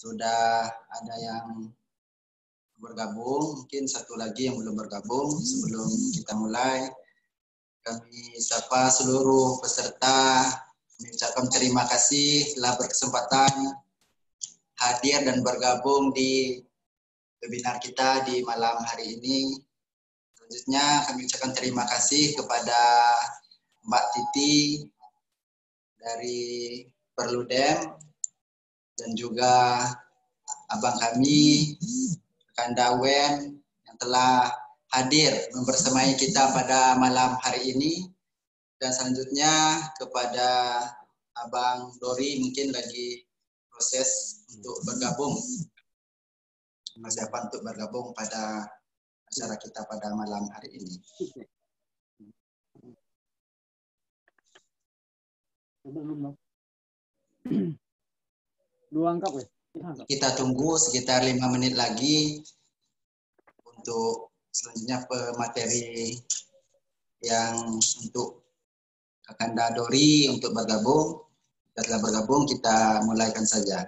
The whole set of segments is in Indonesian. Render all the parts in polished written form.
sudah ada yang bergabung, mungkin satu lagi yang belum bergabung. Sebelum kita mulai, kami sapa seluruh peserta, mengucapkan terima kasih telah berkesempatan hadir dan bergabung di webinar kita di malam hari ini. Selanjutnya kami ucapkan terima kasih kepada Mbak Titi dari Perludem dan juga abang kami Kanda Wen yang telah hadir membersamai kita pada malam hari ini. Dan selanjutnya kepada abang Dori, mungkin lagi proses untuk bergabung, persiapan untuk bergabung pada acara kita pada malam hari ini. Kita tunggu sekitar 5 menit lagi untuk selanjutnya pemateri yang untuk Kakanda Dori untuk bergabung. Setelah bergabung kita mulaikan saja.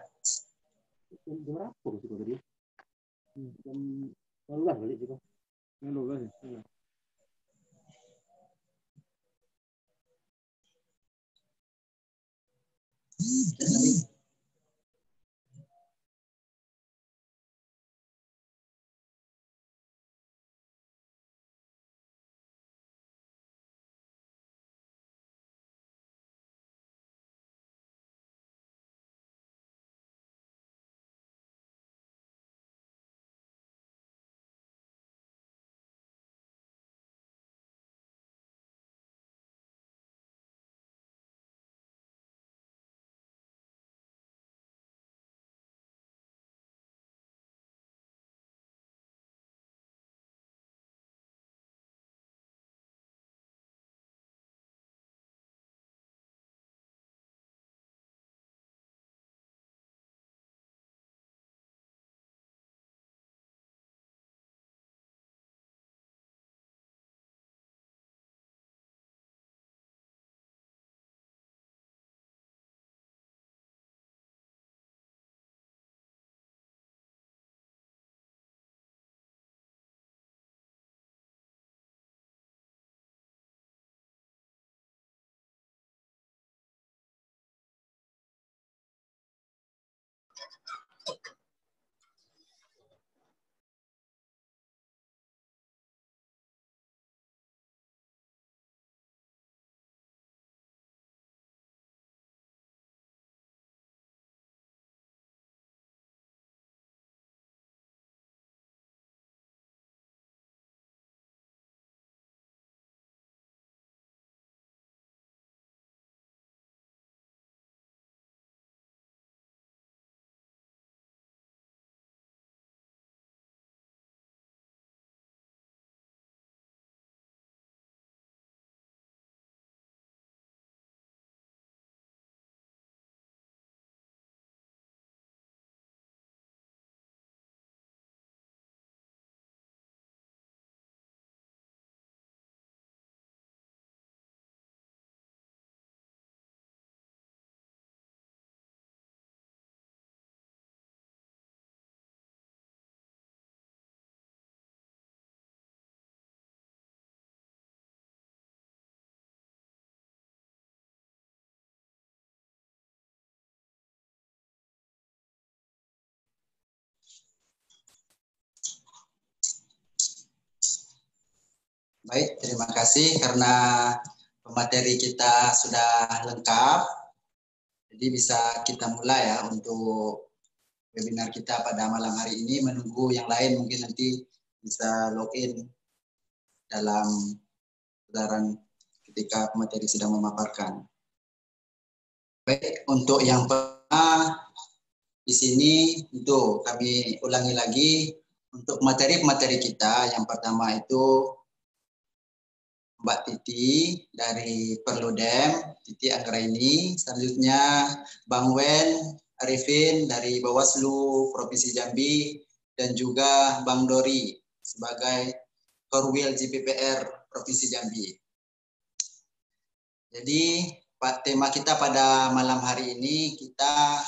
Baik, terima kasih karena pemateri kita sudah lengkap. Jadi bisa kita mulai ya untuk webinar kita pada malam hari ini. Menunggu yang lain mungkin nanti bisa login dalam putaran ketika pemateri sedang memaparkan. Baik, untuk yang pertama di sini itu kami ulangi lagi untuk materi-materi kita. Yang pertama itu Mbak Titi dari Perludem, Titi Anggraini. Selanjutnya Bang Wen Arifin dari Bawaslu Provinsi Jambi dan juga Bang Dori sebagai Korwil JPPR Provinsi Jambi. Jadi tema kita pada malam hari ini kita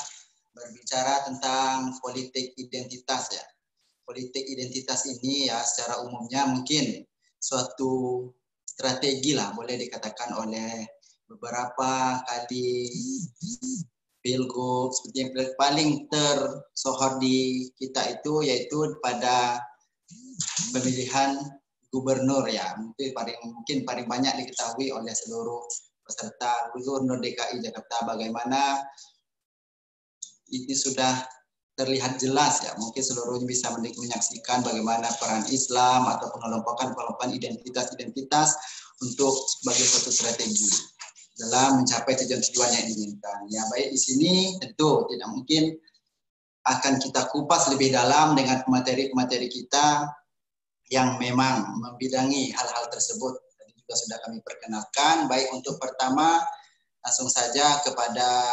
berbicara tentang politik identitas ya. Politik identitas ini ya secara umumnya mungkin suatu strategi lah boleh dikatakan oleh beberapa kali pilgub seperti yang paling tersohor di kita itu yaitu pada pemilihan gubernur ya, mungkin paling banyak diketahui oleh seluruh peserta Gubernur DKI Jakarta, bagaimana ini sudah terlihat jelas ya, mungkin seluruhnya bisa menyaksikan bagaimana peran Islam atau pengelompokan identitas untuk sebagai suatu strategi dalam mencapai tujuan-tujuan yang diinginkan. Ya, baik di sini tentu tidak mungkin akan kita kupas lebih dalam dengan pemateri-pemateri kita yang memang membidangi hal-hal tersebut. Tadi juga sudah kami perkenalkan. Baik, untuk pertama langsung saja kepada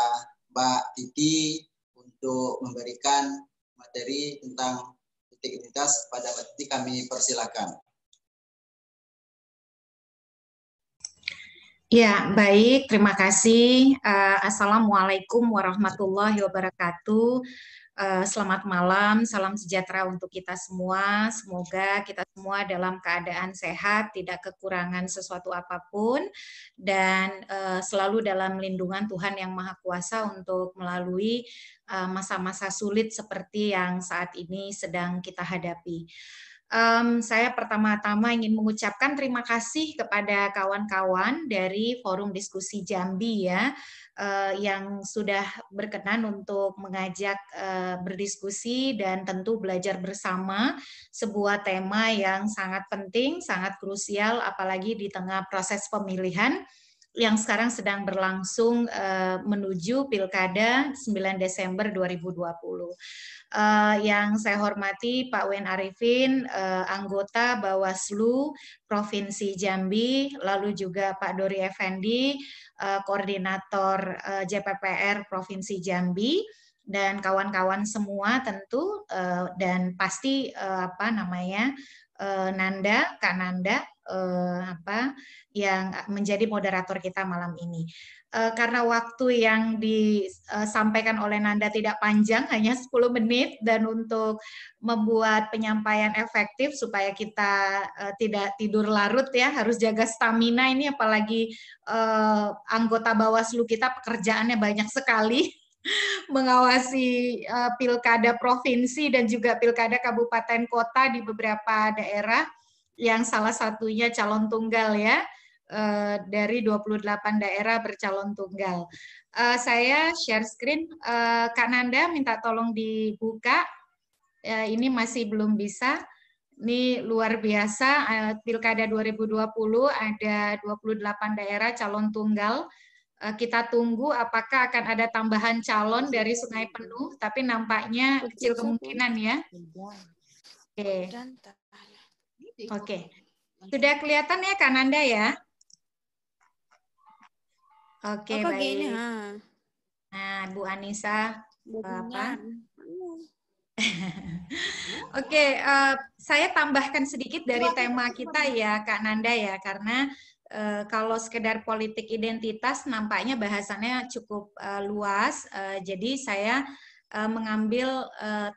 Mbak Titi untuk memberikan materi tentang politik identitas. Pada Mbak Titi kami persilakan. Ya, baik. Terima kasih. Assalamualaikum warahmatullahi wabarakatuh. Selamat malam, salam sejahtera untuk kita semua. Semoga kita semua dalam keadaan sehat, tidak kekurangan sesuatu apapun, dan selalu dalam lindungan Tuhan Yang Maha Kuasa untuk melalui masa-masa sulit seperti yang saat ini sedang kita hadapi. Saya pertama-tama ingin mengucapkan terima kasih kepada kawan-kawan dari Forum Diskusi Jambi ya, yang sudah berkenan untuk mengajak berdiskusi dan tentu belajar bersama sebuah tema yang sangat penting, sangat krusial, apalagi di tengah proses pemilihan yang sekarang sedang berlangsung menuju Pilkada 9 Desember 2020. Yang saya hormati Pak Wen Arifin, anggota Bawaslu Provinsi Jambi, lalu juga Pak Dori Effendi, koordinator JPPR Provinsi Jambi, dan kawan-kawan semua tentu, dan pasti Nanda, Kak Nanda, yang menjadi moderator kita malam ini. Karena waktu yang disampaikan oleh Nanda tidak panjang, hanya 10 menit, dan untuk membuat penyampaian efektif supaya kita tidak tidur larut ya, harus jaga stamina ini, apalagi anggota Bawaslu kita pekerjaannya banyak sekali mengawasi pilkada provinsi dan juga pilkada kabupaten kota di beberapa daerah, yang salah satunya calon tunggal ya. Dari 28 daerah bercalon tunggal. Saya share screen. Kak Nanda minta tolong dibuka. Ini masih belum bisa. Ini luar biasa. Pilkada 2020 ada 28 daerah calon tunggal. Kita tunggu apakah akan ada tambahan calon dari Sungai Penuh, tapi nampaknya kecil kemungkinan ya. Oke. Sudah kelihatan ya Kak Nanda ya? Oke, baik. Gini, nah, Bu Anissa, Bapak. Oke, saya tambahkan sedikit dari tema kita ya, Kak Nanda ya, karena kalau sekedar politik identitas nampaknya bahasannya cukup luas. Jadi saya mengambil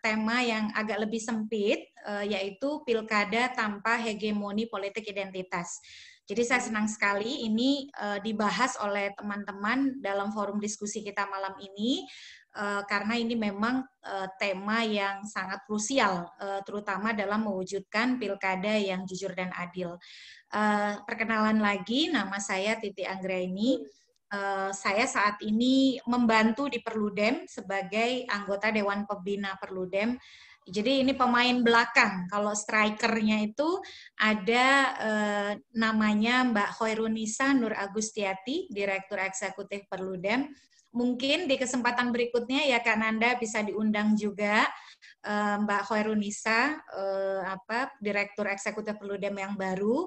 tema yang agak lebih sempit, yaitu pilkada tanpa hegemoni politik identitas. Jadi saya senang sekali ini dibahas oleh teman-teman dalam forum diskusi kita malam ini, karena ini memang tema yang sangat krusial, terutama dalam mewujudkan pilkada yang jujur dan adil. Perkenalan lagi, nama saya Titi Anggraini. Saya saat ini membantu di Perludem sebagai anggota Dewan Pembina Perludem. Jadi ini pemain belakang. Kalau strikernya itu ada namanya Mbak Khoirunisa Nur Agustiati, Direktur Eksekutif Perludem. Mungkin di kesempatan berikutnya ya Kak Nanda bisa diundang juga Mbak Khoirunisa, Direktur Eksekutif Perludem yang baru,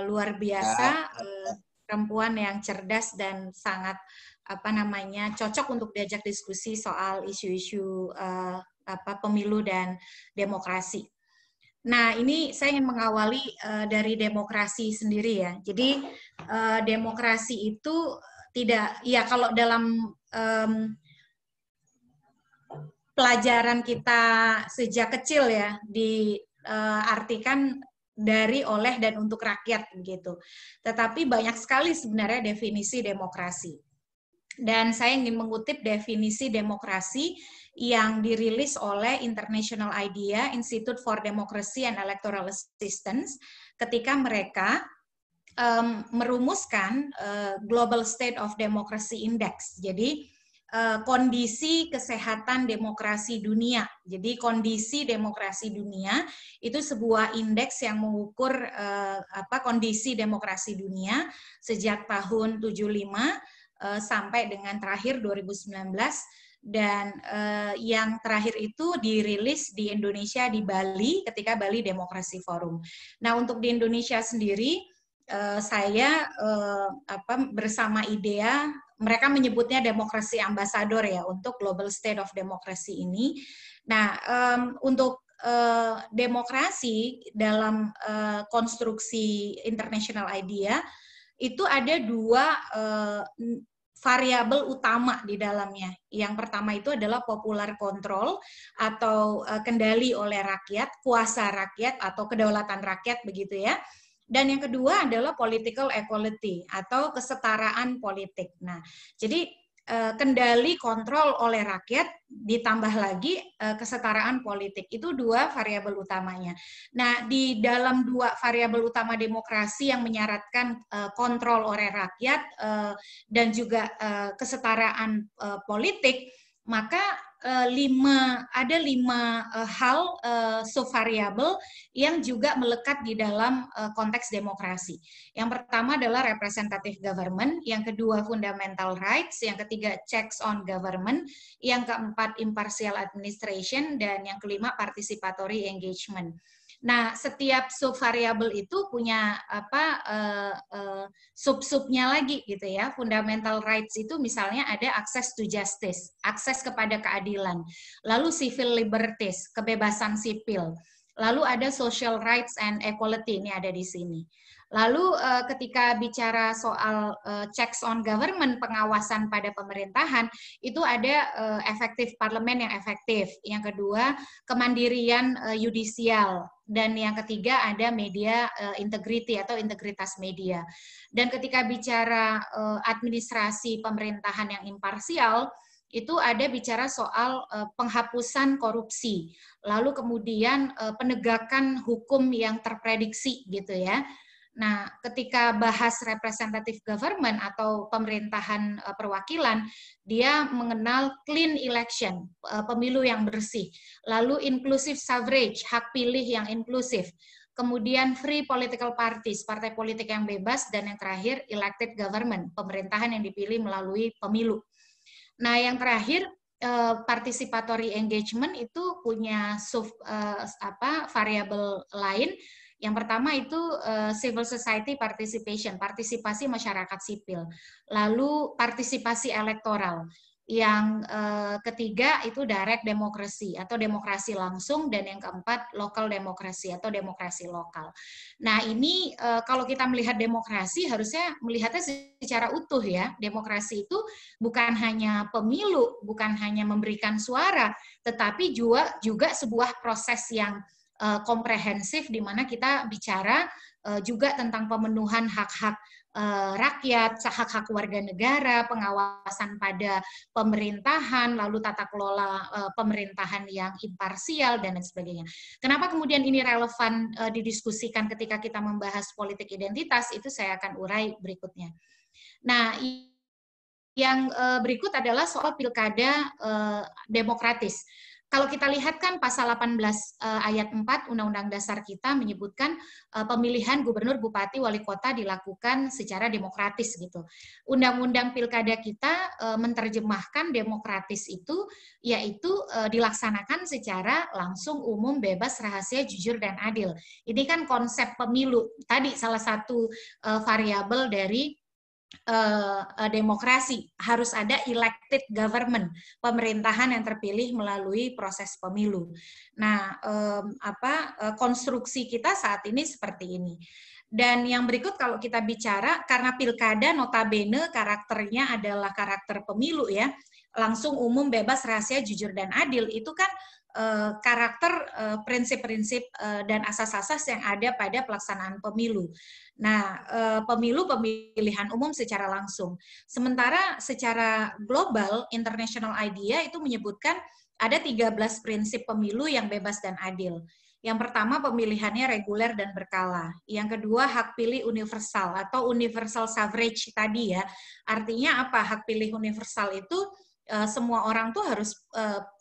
luar biasa, perempuan yang cerdas dan sangat cocok untuk diajak diskusi soal isu-isu pemilu dan demokrasi. Nah, ini saya ingin mengawali dari demokrasi sendiri ya. Jadi demokrasi itu tidak, ya kalau dalam pelajaran kita sejak kecil ya, diartikan dari, oleh, dan untuk rakyat gitu. Tetapi banyak sekali sebenarnya definisi demokrasi. Dan saya ingin mengutip definisi demokrasi yang dirilis oleh International IDEA, Institute for Democracy and Electoral Assistance, ketika mereka merumuskan Global State of Democracy Index. Jadi kondisi kesehatan demokrasi dunia. Jadi kondisi demokrasi dunia itu sebuah indeks yang mengukur kondisi demokrasi dunia sejak tahun 75 sampai dengan terakhir 2019, dan yang terakhir itu dirilis di Indonesia di Bali ketika Bali Demokrasi Forum. Nah, untuk di Indonesia sendiri saya bersama IDEA, mereka menyebutnya demokrasi ambasador ya untuk Global State of Democracy ini. Nah, untuk demokrasi dalam konstruksi International IDEA itu ada dua variabel utama di dalamnya. Yang pertama itu adalah popular control atau kendali oleh rakyat, kuasa rakyat atau kedaulatan rakyat begitu ya. Dan yang kedua adalah political equality atau kesetaraan politik. Nah, jadi kendali kontrol oleh rakyat ditambah lagi kesetaraan politik, itu dua variabel utamanya. Nah, di dalam dua variabel utama demokrasi yang menyaratkan kontrol oleh rakyat dan juga kesetaraan politik, maka ada lima hal subvariabel yang juga melekat di dalam konteks demokrasi. Yang pertama adalah representative government, yang kedua fundamental rights, yang ketiga checks on government, yang keempat impartial administration, dan yang kelima participatory engagement. Nah, setiap subvariabel itu punya sub-subnya lagi gitu ya. Fundamental rights itu misalnya ada access to justice, akses kepada keadilan. Lalu civil liberties, kebebasan sipil. Lalu ada social rights and equality, ini ada di sini. Lalu ketika bicara soal checks on government, pengawasan pada pemerintahan, itu ada efektif parlemen yang efektif. Yang kedua, kemandirian yudisial. Dan yang ketiga ada media integrity atau integritas media. Dan ketika bicara administrasi pemerintahan yang imparsial, itu ada bicara soal penghapusan korupsi. Lalu kemudian penegakan hukum yang terprediksi gitu ya. Nah, ketika bahas representative government atau pemerintahan perwakilan, dia mengenal clean election, pemilu yang bersih. Lalu inclusive suffrage, hak pilih yang inklusif. Kemudian free political parties, partai politik yang bebas. Dan yang terakhir elected government, pemerintahan yang dipilih melalui pemilu. Nah, yang terakhir participatory engagement itu punya variabel lain. Yang pertama itu civil society participation, partisipasi masyarakat sipil. Lalu partisipasi elektoral. Yang ketiga itu direct democracy atau demokrasi langsung, dan yang keempat local democracy atau demokrasi lokal. Nah, ini kalau kita melihat demokrasi harusnya melihatnya secara utuh ya. Demokrasi itu bukan hanya pemilu, bukan hanya memberikan suara, tetapi juga sebuah proses yang komprehensif di mana kita bicara juga tentang pemenuhan hak-hak rakyat, hak-hak warga negara, pengawasan pada pemerintahan, lalu tata kelola pemerintahan yang imparsial, dan lain sebagainya. Kenapa kemudian ini relevan didiskusikan ketika kita membahas politik identitas, itu saya akan urai berikutnya. Nah, yang berikut adalah soal pilkada demokratis. Kalau kita lihat kan pasal 18 ayat 4 Undang-Undang Dasar kita menyebutkan pemilihan gubernur, bupati, wali kota dilakukan secara demokratis gitu. Undang-undang pilkada kita menerjemahkan demokratis itu yaitu dilaksanakan secara langsung, umum, bebas, rahasia, jujur, dan adil. Ini kan konsep pemilu. Tadi salah satu variabel dari demokrasi, harus ada elected government, pemerintahan yang terpilih melalui proses pemilu. Nah, konstruksi kita saat ini seperti ini. Dan yang berikut kalau kita bicara, karena pilkada notabene karakternya adalah karakter pemilu ya, langsung, umum, bebas, rahasia, jujur, dan adil, itu kan karakter, prinsip-prinsip dan asas-asas yang ada pada pelaksanaan pemilu. Nah, pemilu pemilihan umum secara langsung. Sementara secara global, international idea itu menyebutkan ada 13 prinsip pemilu yang bebas dan adil. Yang pertama, pemilihannya reguler dan berkala. Yang kedua, hak pilih universal atau universal suffrage tadi ya. Artinya apa? Hak pilih universal itu semua orang tuh harus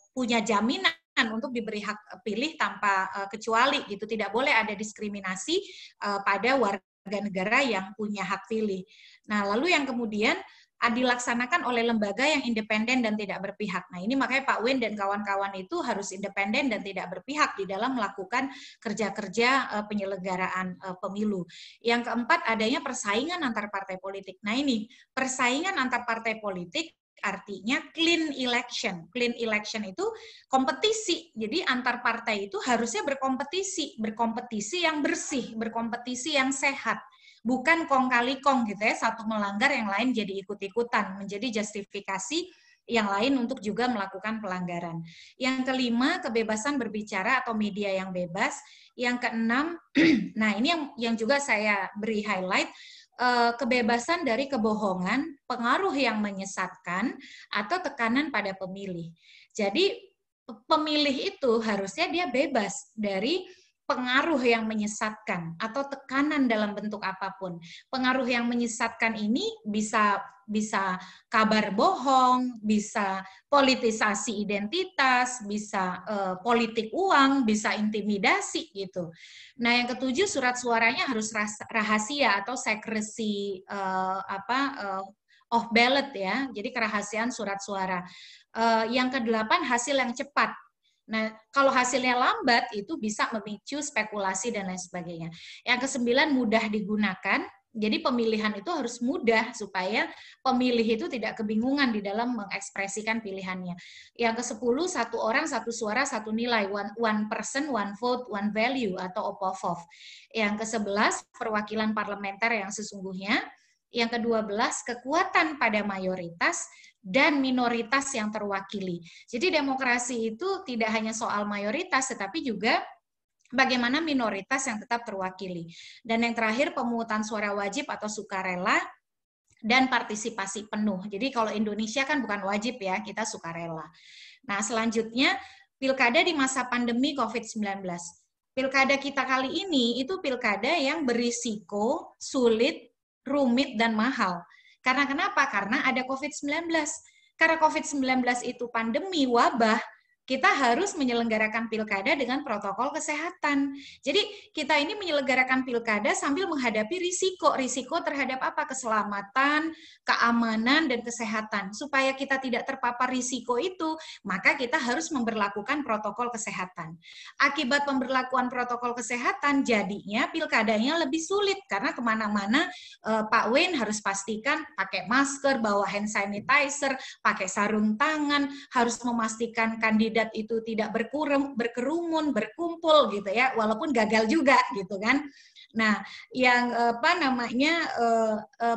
punya jaminan untuk diberi hak pilih tanpa kecuali gitu. Tidak boleh ada diskriminasi pada warga negara yang punya hak pilih. Nah, lalu yang kemudian dilaksanakan oleh lembaga yang independen dan tidak berpihak. Nah, ini makanya Pak Win dan kawan-kawan itu harus independen dan tidak berpihak di dalam melakukan kerja-kerja penyelenggaraan pemilu. Yang keempat, adanya persaingan antar partai politik. Nah, ini persaingan antar partai politik artinya clean election. Clean election itu kompetisi. Jadi antar partai itu harusnya berkompetisi, berkompetisi yang bersih, berkompetisi yang sehat. Bukan kong kali kong gitu ya, satu melanggar yang lain jadi ikut-ikutan, menjadi justifikasi yang lain untuk juga melakukan pelanggaran. Yang kelima, kebebasan berbicara atau media yang bebas. Yang keenam, nah ini yang juga saya beri highlight, kebebasan dari kebohongan, pengaruh yang menyesatkan, atau tekanan pada pemilih. Jadi pemilih itu harusnya dia bebas dari pengaruh yang menyesatkan atau tekanan dalam bentuk apapun. Pengaruh yang menyesatkan ini bisa kabar bohong, bisa politisasi identitas, bisa politik uang, bisa intimidasi gitu. Nah, yang ketujuh, surat suaranya harus rahasia atau secrecy off ballot ya. Jadi kerahasiaan surat suara. Yang kedelapan, hasil yang cepat. Nah, kalau hasilnya lambat itu bisa memicu spekulasi dan lain sebagainya. Yang kesembilan, mudah digunakan. Jadi pemilihan itu harus mudah supaya pemilih itu tidak kebingungan di dalam mengekspresikan pilihannya. Yang ke-10, satu orang, satu suara, satu nilai. One person, one vote, one value atau OPVOV. Yang ke-11, perwakilan parlementer yang sesungguhnya. Yang ke-12, kekuatan pada mayoritas dan minoritas yang terwakili. Jadi demokrasi itu tidak hanya soal mayoritas, tetapi juga bagaimana minoritas yang tetap terwakili. Dan yang terakhir, pemungutan suara wajib atau sukarela dan partisipasi penuh. Jadi kalau Indonesia kan bukan wajib ya, kita sukarela. Nah, selanjutnya pilkada di masa pandemi COVID-19. Pilkada kita kali ini itu pilkada yang berisiko, sulit, rumit, dan mahal. Karena kenapa? Karena ada COVID-19. Karena COVID-19 itu pandemi, wabah, kita harus menyelenggarakan pilkada dengan protokol kesehatan. Jadi kita ini menyelenggarakan pilkada sambil menghadapi risiko terhadap apa? Keselamatan, keamanan, dan kesehatan. Supaya kita tidak terpapar risiko itu, maka kita harus memberlakukan protokol kesehatan. Akibat pemberlakuan protokol kesehatan, jadinya pilkadanya lebih sulit, karena kemana-mana Pak Win harus pastikan pakai masker, bawa hand sanitizer, pakai sarung tangan, harus memastikan kandidat itu tidak berkerumun, berkumpul gitu ya, walaupun gagal juga gitu kan. Nah, yang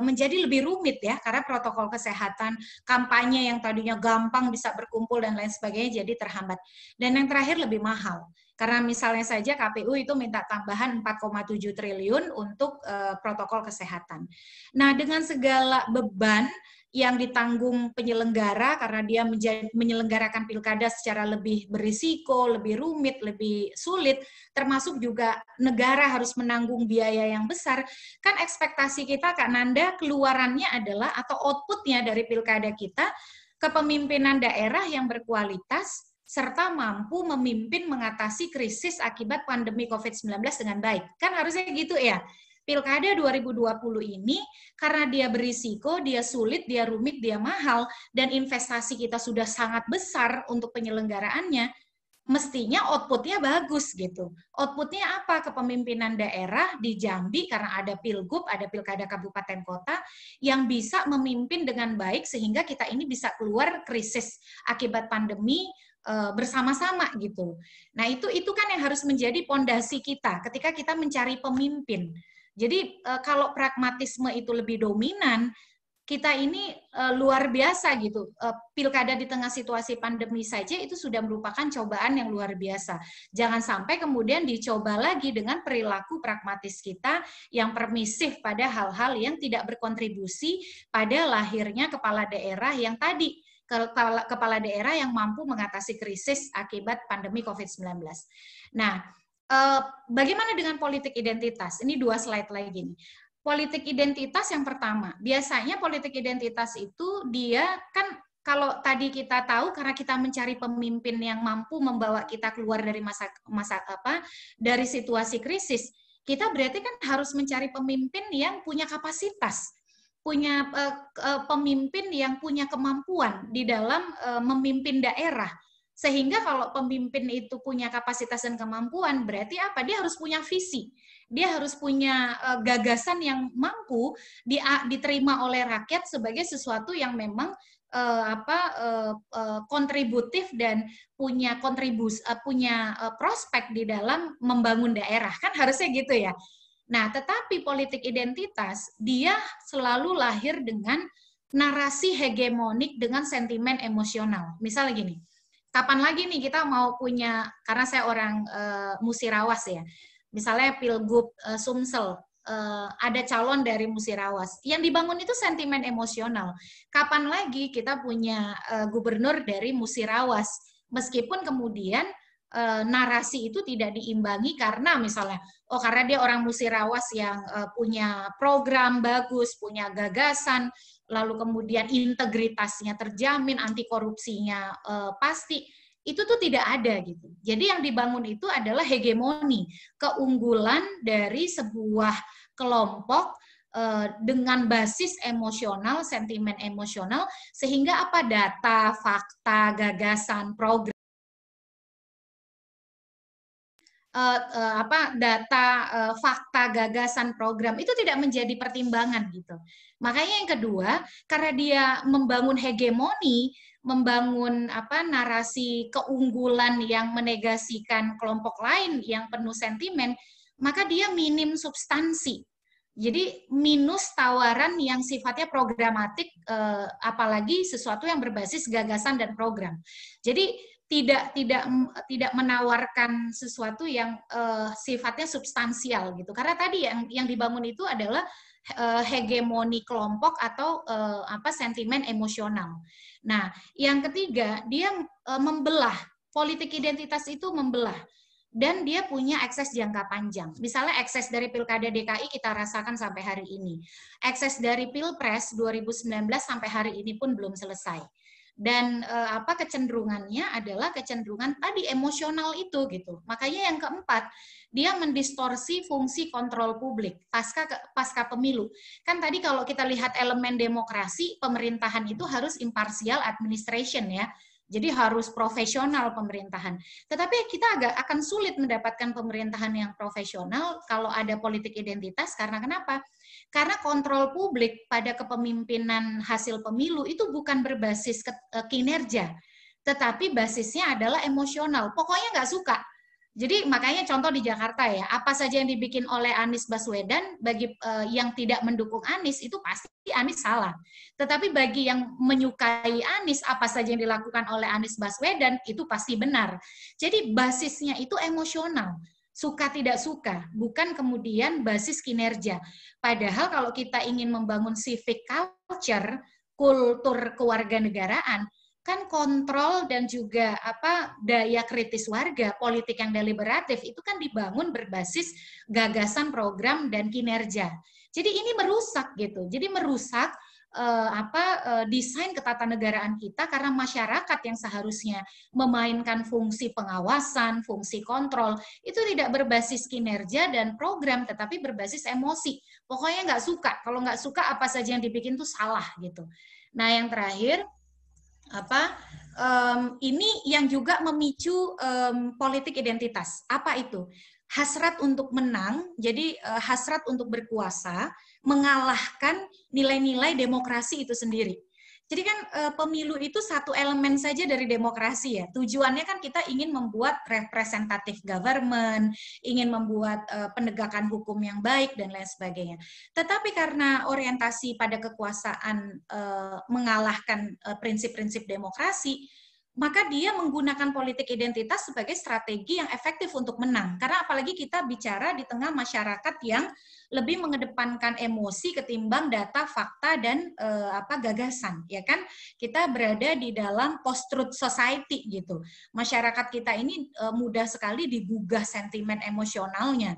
menjadi lebih rumit ya, karena protokol kesehatan, kampanye yang tadinya gampang bisa berkumpul dan lain sebagainya jadi terhambat. Dan yang terakhir lebih mahal. Karena misalnya saja KPU itu minta tambahan 4,7 triliun untuk protokol kesehatan. Nah, dengan segala beban yang ditanggung penyelenggara karena dia menyelenggarakan pilkada secara lebih berisiko, lebih rumit, lebih sulit, termasuk juga negara harus menanggung biaya yang besar, kan ekspektasi kita, Kak Nanda, keluarannya adalah atau outputnya dari pilkada kita, kepemimpinan daerah yang berkualitas, serta mampu memimpin mengatasi krisis akibat pandemi COVID-19 dengan baik. Kan harusnya gitu ya. Pilkada 2020 ini karena dia berisiko, dia sulit, dia rumit, dia mahal, dan investasi kita sudah sangat besar untuk penyelenggaraannya, mestinya outputnya bagus gitu. Outputnya apa? Kepemimpinan daerah di Jambi karena ada pilgub, ada pilkada kabupaten kota yang bisa memimpin dengan baik sehingga kita ini bisa keluar krisis akibat pandemi bersama-sama gitu. Nah itu kan yang harus menjadi pondasi kita ketika kita mencari pemimpin. Jadi kalau pragmatisme itu lebih dominan, kita ini luar biasa gitu. Pilkada di tengah situasi pandemi saja itu sudah merupakan cobaan yang luar biasa. Jangan sampai kemudian dicoba lagi dengan perilaku pragmatis kita yang permisif pada hal-hal yang tidak berkontribusi pada lahirnya kepala daerah yang tadi, kepala daerah yang mampu mengatasi krisis akibat pandemi COVID-19. Nah, bagaimana dengan politik identitas? Ini 2 slide lagi nih. Politik identitas yang pertama, biasanya politik identitas itu dia kan kalau tadi kita tahu karena kita mencari pemimpin yang mampu membawa kita keluar dari dari situasi krisis, kita berarti kan harus mencari pemimpin yang punya kapasitas, punya pemimpin yang punya kemampuan di dalam memimpin daerah. Sehingga kalau pemimpin itu punya kapasitas dan kemampuan, berarti apa? Dia harus punya visi. Dia harus punya gagasan yang mampu diterima oleh rakyat sebagai sesuatu yang memang kontributif dan punya prospek di dalam membangun daerah, kan harusnya gitu ya. Nah, tetapi politik identitas dia selalu lahir dengan narasi hegemonik dengan sentimen emosional. Misalnya gini, kapan lagi nih kita mau punya, karena saya orang Musirawas ya, misalnya Pilgub Sumsel, ada calon dari Musirawas. Yang dibangun itu sentimen emosional. Kapan lagi kita punya gubernur dari Musirawas? Meskipun kemudian narasi itu tidak diimbangi karena misalnya, karena dia orang Musirawas yang punya program bagus, punya gagasan, lalu kemudian integritasnya terjamin, anti korupsinya pasti. Itu tuh tidak ada gitu. Jadi yang dibangun itu adalah hegemoni, keunggulan dari sebuah kelompok dengan basis emosional, sentimen emosional, sehingga apa data, fakta, gagasan, program, fakta, gagasan, program itu tidak menjadi pertimbangan gitu. Makanya yang kedua, karena dia membangun hegemoni, membangun narasi keunggulan yang menegasikan kelompok lain yang penuh sentimen, maka dia minim substansi. Jadi minus tawaran yang sifatnya programatik, apalagi sesuatu yang berbasis gagasan dan program. Jadi tidak menawarkan sesuatu yang sifatnya substansial gitu. Karena tadi yang dibangun itu adalah hegemoni kelompok atau sentimen emosional. Nah, yang ketiga, dia membelah. Politik identitas itu membelah. Dan dia punya akses jangka panjang. Misalnya akses dari Pilkada DKI kita rasakan sampai hari ini. Akses dari Pilpres 2019 sampai hari ini pun belum selesai. Dan kecenderungannya adalah kecenderungan tadi emosional itu gitu. Makanya yang keempat, dia mendistorsi fungsi kontrol publik pasca pemilu. Kan tadi kalau kita lihat elemen demokrasi, pemerintahan itu harus impartial administration ya. Jadi harus profesional pemerintahan. Tetapi kita akan sulit mendapatkan pemerintahan yang profesional kalau ada politik identitas. Karena kenapa? Karena kontrol publik pada kepemimpinan hasil pemilu itu bukan berbasis kinerja, tetapi basisnya adalah emosional. Pokoknya nggak suka. Jadi makanya contoh di Jakarta ya, apa saja yang dibikin oleh Anies Baswedan, bagi yang tidak mendukung Anies itu pasti Anies salah. Tetapi bagi yang menyukai Anies, apa saja yang dilakukan oleh Anies Baswedan itu pasti benar. Jadi basisnya itu emosional. Suka tidak suka, bukan kemudian basis kinerja. Padahal kalau kita ingin membangun civic culture, kultur kewarganegaraan, kan kontrol dan juga daya kritis warga, politik yang deliberatif itu kan dibangun berbasis gagasan, program, dan kinerja. Jadi ini merusak gitu. Jadi merusak desain ketatanegaraan kita karena masyarakat yang seharusnya memainkan fungsi pengawasan, fungsi kontrol itu tidak berbasis kinerja dan program, tetapi berbasis emosi. Pokoknya nggak suka. Kalau nggak suka apa saja yang dibikin itu salah gitu. Nah yang terakhir ini yang juga memicu politik identitas. Apa itu? Hasrat untuk menang, jadi hasrat untuk berkuasa, mengalahkan nilai-nilai demokrasi itu sendiri. Jadi kan pemilu itu satu elemen saja dari demokrasi ya. Tujuannya kan kita ingin membuat representative government, ingin membuat penegakan hukum yang baik dan lain sebagainya. Tetapi karena orientasi pada kekuasaan mengalahkan prinsip-prinsip demokrasi, maka dia menggunakan politik identitas sebagai strategi yang efektif untuk menang. Karena apalagi kita bicara di tengah masyarakat yang lebih mengedepankan emosi ketimbang data, fakta, dan gagasan, ya kan? Kita berada di dalam post-truth society gitu. Masyarakat kita ini mudah sekali digugah sentimen emosionalnya.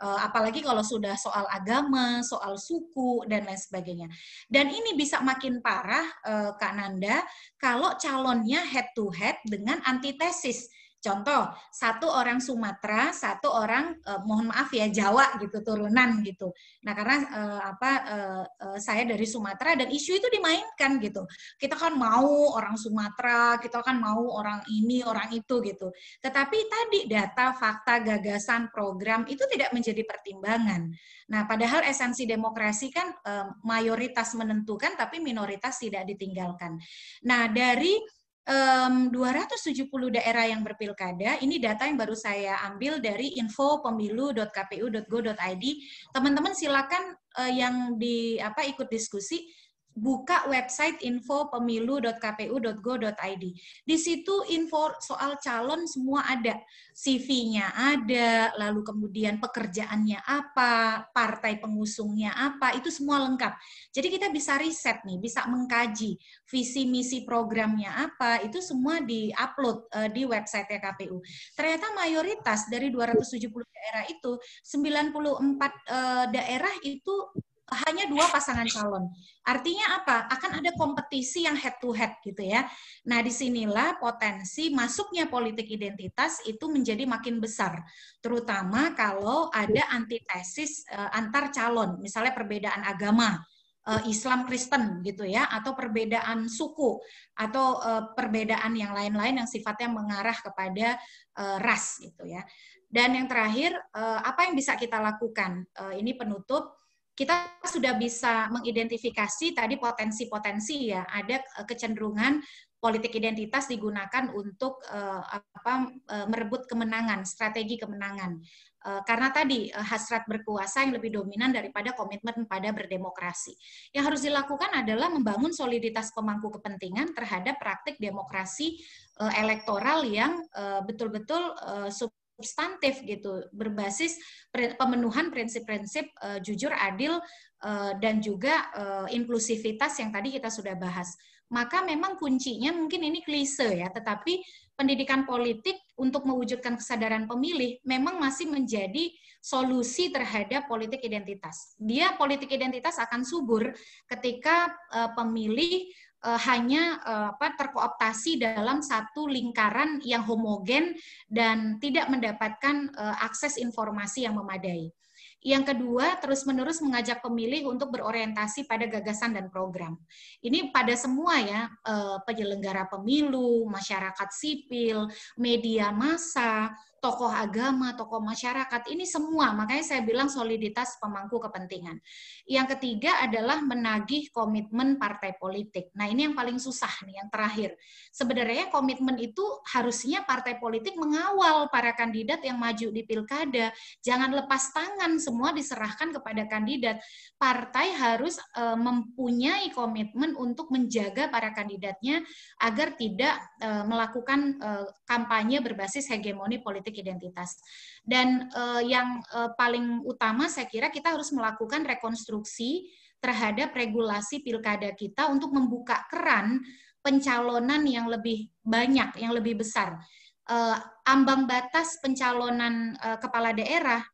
Apalagi kalau sudah soal agama, soal suku, dan lain sebagainya. Dan ini bisa makin parah, Kak Nanda, kalau calonnya head to head dengan antitesis. Contoh, satu orang Sumatera, satu orang mohon maaf ya Jawa gitu, turunan gitu. Nah karena saya dari Sumatera dan isu itu dimainkan gitu. Kita kan mau orang Sumatera, kita kan mau orang ini, orang itu gitu. Tetapi tadi data, fakta, gagasan, program itu tidak menjadi pertimbangan. Nah padahal esensi demokrasi kan mayoritas menentukan tapi minoritas tidak ditinggalkan. Nah dari 270 daerah yang berpilkada, ini data yang baru saya ambil dari info.pemilu.kpu.go.id. Teman-teman silakan yang ikut diskusi, buka website info.pemilu.kpu.go.id. Di situ info soal calon semua ada. CV-nya ada, lalu kemudian pekerjaannya apa, partai pengusungnya apa, itu semua lengkap. Jadi kita bisa riset nih, bisa mengkaji visi misi programnya apa, itu semua di-upload di website KPU. Ternyata mayoritas dari 270 daerah itu, 94 daerah itu hanya 2 pasangan calon. Artinya apa? Akan ada kompetisi yang head to head gitu ya. Nah, disinilah potensi masuknya politik identitas itu menjadi makin besar. Terutama kalau ada antitesis antar calon, misalnya perbedaan agama, Islam Kristen gitu ya, atau perbedaan suku, atau perbedaan yang lain-lain yang sifatnya mengarah kepada ras gitu ya. Dan yang terakhir, apa yang bisa kita lakukan? Ini penutup. Kita sudah bisa mengidentifikasi tadi potensi-potensi ya, ada kecenderungan politik identitas digunakan untuk merebut kemenangan, strategi kemenangan. Karena tadi hasrat berkuasa yang lebih dominan daripada komitmen pada berdemokrasi. Yang harus dilakukan adalah membangun soliditas pemangku kepentingan terhadap praktik demokrasi elektoral yang betul-betul substantif gitu, berbasis pemenuhan prinsip-prinsip jujur, adil, dan juga inklusivitas yang tadi kita sudah bahas. Maka memang kuncinya mungkin ini klise ya, tetapi pendidikan politik untuk mewujudkan kesadaran pemilih memang masih menjadi solusi terhadap politik identitas. Dia politik identitas akan subur ketika pemilih hanya terkooptasi dalam satu lingkaran yang homogen dan tidak mendapatkan akses informasi yang memadai. Yang kedua, terus-menerus mengajak pemilih untuk berorientasi pada gagasan dan program. Ini pada semua ya, penyelenggara pemilu, masyarakat sipil, media massa, tokoh agama, tokoh masyarakat, ini semua. Makanya saya bilang soliditas pemangku kepentingan. Yang ketiga adalah menagih komitmen partai politik. Nah ini yang paling susah nih, yang terakhir. Sebenarnya komitmen itu harusnya partai politik mengawal para kandidat yang maju di pilkada. Jangan lepas tangan, semua diserahkan kepada kandidat. Partai harus mempunyai komitmen untuk menjaga para kandidatnya agar tidak melakukan kampanye berbasis hegemoni politik identitas. Dan yang paling utama saya kira kita harus melakukan rekonstruksi terhadap regulasi pilkada kita untuk membuka keran pencalonan yang lebih banyak, yang lebih besar. Ambang batas pencalonan kepala daerah,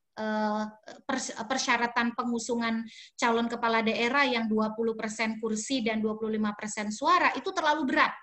persyaratan pengusungan calon kepala daerah yang 20% kursi dan 25% suara itu terlalu berat.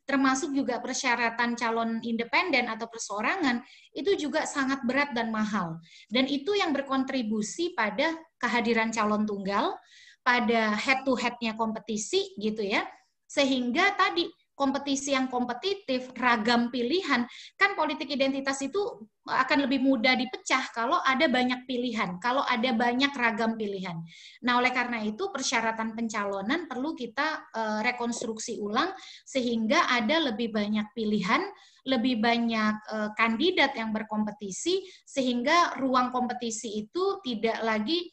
Termasuk juga persyaratan calon independen atau perseorangan, itu juga sangat berat dan mahal. Dan itu yang berkontribusi pada kehadiran calon tunggal, pada head-to-head-nya kompetisi, gitu ya. Sehingga tadi kompetisi yang kompetitif, ragam pilihan, kan politik identitas itu akan lebih mudah dipecah kalau ada banyak pilihan, kalau ada banyak ragam pilihan. Nah, oleh karena itu persyaratan pencalonan perlu kita rekonstruksi ulang sehingga ada lebih banyak pilihan, lebih banyak kandidat yang berkompetisi, sehingga ruang kompetisi itu tidak lagi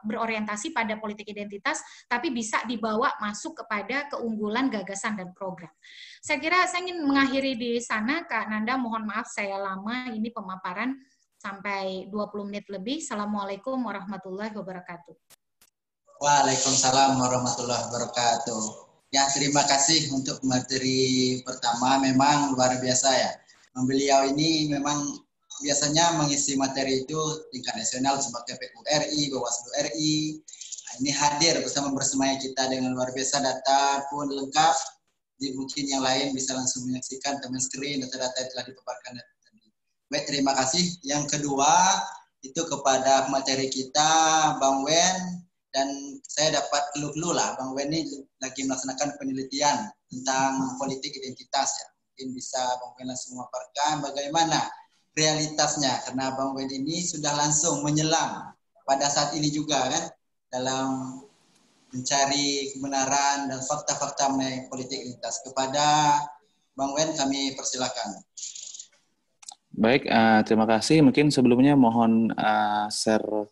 berorientasi pada politik identitas, tapi bisa dibawa masuk kepada keunggulan gagasan dan program. Saya kira saya ingin mengakhiri di sana, Kak Nanda, mohon maaf saya lama, ini pemaparan sampai 20 menit lebih. Assalamualaikum warahmatullahi wabarakatuh. Waalaikumsalam warahmatullahi wabarakatuh. Ya, terima kasih untuk materi pertama, memang luar biasa ya. Beliau ini memang biasanya mengisi materi itu tingkat nasional sebagai KPU RI, Bawaslu RI. Nah, ini hadir bersama kita dengan luar biasa, data pun lengkap. Jadi mungkin yang lain bisa langsung menyaksikan teman screen data-data yang telah dipaparkan tadi. Baik, terima kasih. Yang kedua itu kepada materi kita, Bang Wen, dan saya dapat clue lah, Bang Wen ini lagi melaksanakan penelitian tentang politik identitas ya. Mungkin bisa Bang Wen langsung memaparkan bagaimana realitasnya, karena Bang Wen ini sudah langsung menyelam pada saat ini juga kan dalam mencari kebenaran dan fakta-fakta mengenai politik identitas. Kepada Bang Wen kami persilakan. Baik, terima kasih. Mungkin sebelumnya mohon share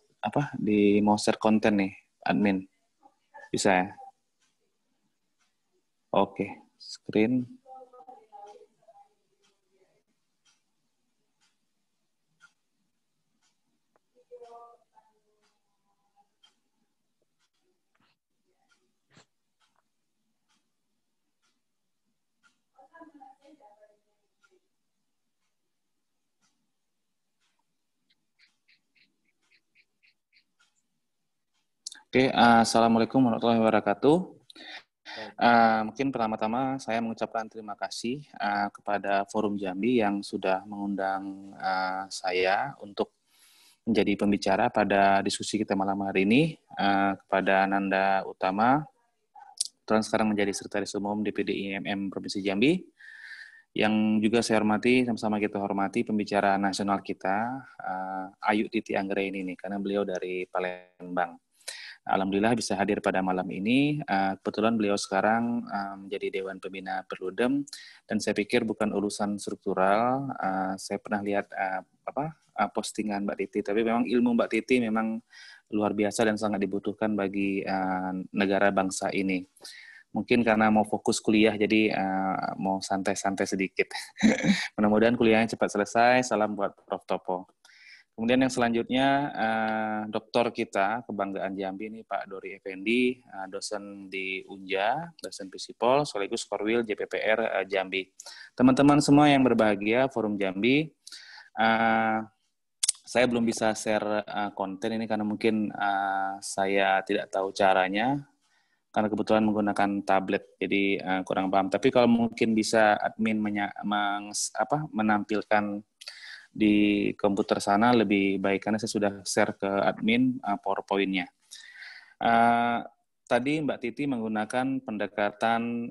mau share konten nih, admin. Bisa ya? Oke, screen. Oke, assalamualaikum warahmatullahi wabarakatuh. Mungkin pertama-tama saya mengucapkan terima kasih kepada Forum Jambi yang sudah mengundang saya untuk menjadi pembicara pada diskusi kita malam hari ini, kepada Nanda Utama, kebetulan sekarang menjadi Sekretaris Umum DPD IMM Provinsi Jambi, yang juga saya hormati, sama-sama kita hormati pembicara nasional kita, Ayu Titi Anggraini nih, karena beliau dari Palembang. Alhamdulillah bisa hadir pada malam ini. Kebetulan beliau sekarang menjadi Dewan Pembina Perludem, dan saya pikir bukan urusan struktural. Saya pernah lihat postingan Mbak Titi, tapi memang ilmu Mbak Titi memang luar biasa dan sangat dibutuhkan bagi negara bangsa ini. Mungkin karena mau fokus kuliah, jadi mau santai-santai sedikit. Mudah-mudahan kuliahnya cepat selesai. Salam buat Prof. Topo. Kemudian yang selanjutnya, doktor kita, kebanggaan Jambi ini Pak Dori Effendi, dosen di UNJA, dosen Fisipol, sekaligus Korwil JPPR Jambi. Teman-teman semua yang berbahagia, Forum Jambi, saya belum bisa share konten ini karena mungkin saya tidak tahu caranya, karena kebetulan menggunakan tablet, jadi kurang paham. Tapi kalau mungkin bisa admin menampilkan di komputer sana lebih baik, karena saya sudah share ke admin PowerPoint-nya. Tadi Mbak Titi menggunakan pendekatan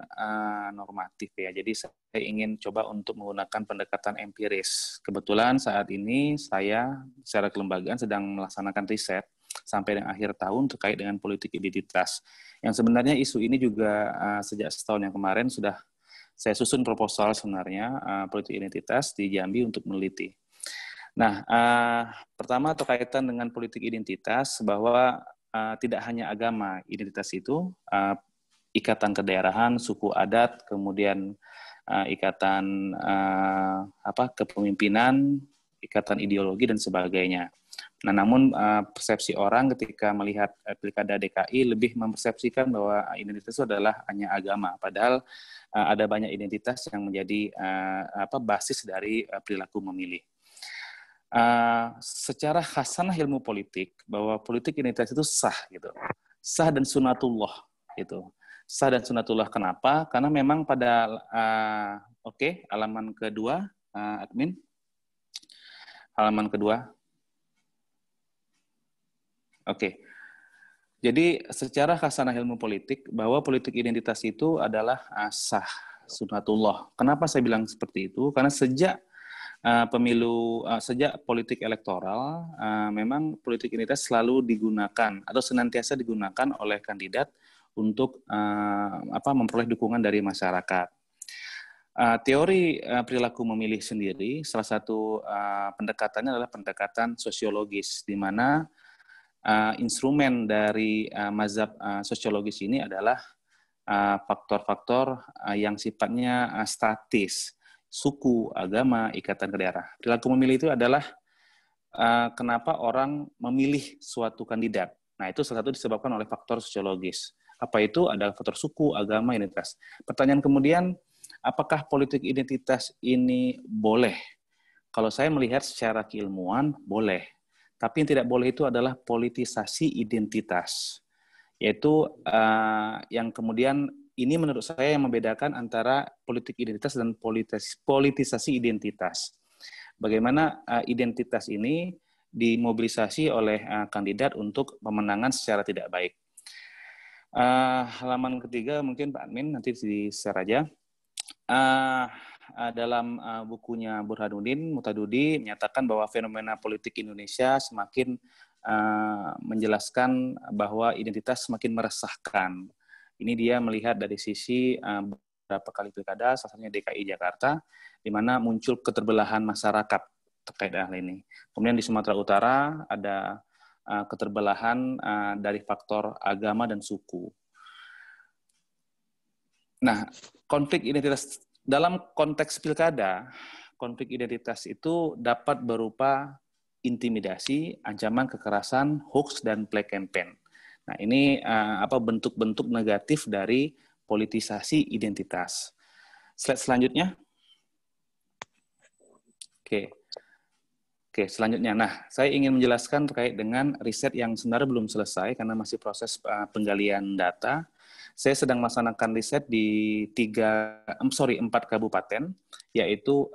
normatif ya, jadi saya ingin coba untuk menggunakan pendekatan empiris. Kebetulan saat ini saya secara kelembagaan sedang melaksanakan riset sampai dengan akhir tahun terkait dengan politik identitas. Yang sebenarnya isu ini juga sejak setahun yang kemarin sudah saya susun proposal sebenarnya politik identitas di Jambi untuk meneliti. Nah, pertama terkaitan dengan politik identitas, bahwa tidak hanya agama, identitas itu ikatan kedaerahan, suku adat, kemudian ikatan kepemimpinan, ikatan ideologi dan sebagainya. Nah, namun persepsi orang ketika melihat Pilkada DKI lebih mempersepsikan bahwa identitas itu adalah hanya agama, padahal ada banyak identitas yang menjadi basis dari perilaku memilih. Secara khasanah ilmu politik, bahwa politik identitas itu sah gitu, sah dan sunatullah gitu. Sah dan sunatullah kenapa? Karena memang pada halaman kedua, admin, halaman kedua. Jadi secara khasanah ilmu politik, bahwa politik identitas itu adalah sah. sunnatullah. Kenapa saya bilang seperti itu? Karena sejak sejak politik elektoral, memang politik identitas selalu digunakan atau senantiasa digunakan oleh kandidat untuk memperoleh dukungan dari masyarakat. Teori perilaku memilih sendiri, salah satu pendekatannya adalah pendekatan sosiologis, di mana instrumen dari mazhab sosiologis ini adalah faktor-faktor yang sifatnya statis, suku, agama, ikatan ke daerah. Perilaku memilih itu adalah kenapa orang memilih suatu kandidat. Nah, itu salah satu disebabkan oleh faktor sosiologis. Apa itu? Ada faktor suku, agama, identitas. Pertanyaan kemudian, apakah politik identitas ini boleh? Kalau saya melihat secara keilmuan, boleh. Tapi yang tidak boleh itu adalah politisasi identitas. Yaitu yang kemudian ini menurut saya yang membedakan antara politik identitas dan politisasi identitas. Bagaimana identitas ini dimobilisasi oleh kandidat untuk pemenangan secara tidak baik. Halaman ketiga mungkin Pak Admin nanti di-share aja. Dalam bukunya Burhanuddin Mutadudi menyatakan bahwa fenomena politik Indonesia semakin menjelaskan bahwa identitas semakin meresahkan. Ini dia melihat dari sisi beberapa kali pilkada, salah satunya DKI Jakarta, di mana muncul keterbelahan masyarakat terkait hal ini. Kemudian di Sumatera Utara ada keterbelahan dari faktor agama dan suku. Nah, konflik identitas dalam konteks pilkada, konflik identitas itu dapat berupa intimidasi, ancaman kekerasan, hoax, dan black campaign. Nah, ini bentuk-bentuk negatif dari politisasi identitas. Slide selanjutnya. Oke, selanjutnya. Nah, saya ingin menjelaskan terkait dengan riset yang sebenarnya belum selesai karena masih proses penggalian data. Saya sedang melaksanakan riset di 4 kabupaten, yaitu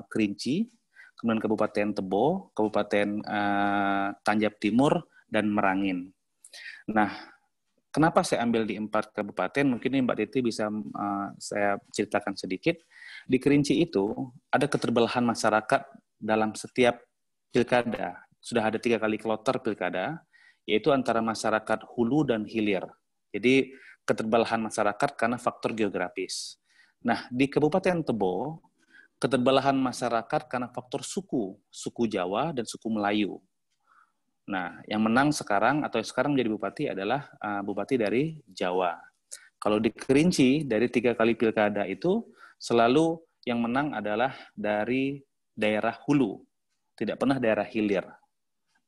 Kerinci, kemudian Kabupaten Tebo, Kabupaten Tanjab Timur, dan Merangin. Nah, kenapa saya ambil di 4 kabupaten? Mungkin ini Mbak Titi bisa saya ceritakan sedikit. Di Kerinci itu ada keterbelahan masyarakat dalam setiap pilkada. Sudah ada 3 kali kloter pilkada, yaitu antara masyarakat hulu dan hilir. Jadi keterbelahan masyarakat karena faktor geografis. Nah, di Kabupaten Tebo, keterbelahan masyarakat karena faktor suku Jawa dan suku Melayu. Nah, yang menang sekarang atau yang sekarang menjadi bupati adalah bupati dari Jawa. Kalau di Kerinci, dari 3 kali pilkada itu, selalu yang menang adalah dari daerah hulu, tidak pernah daerah hilir.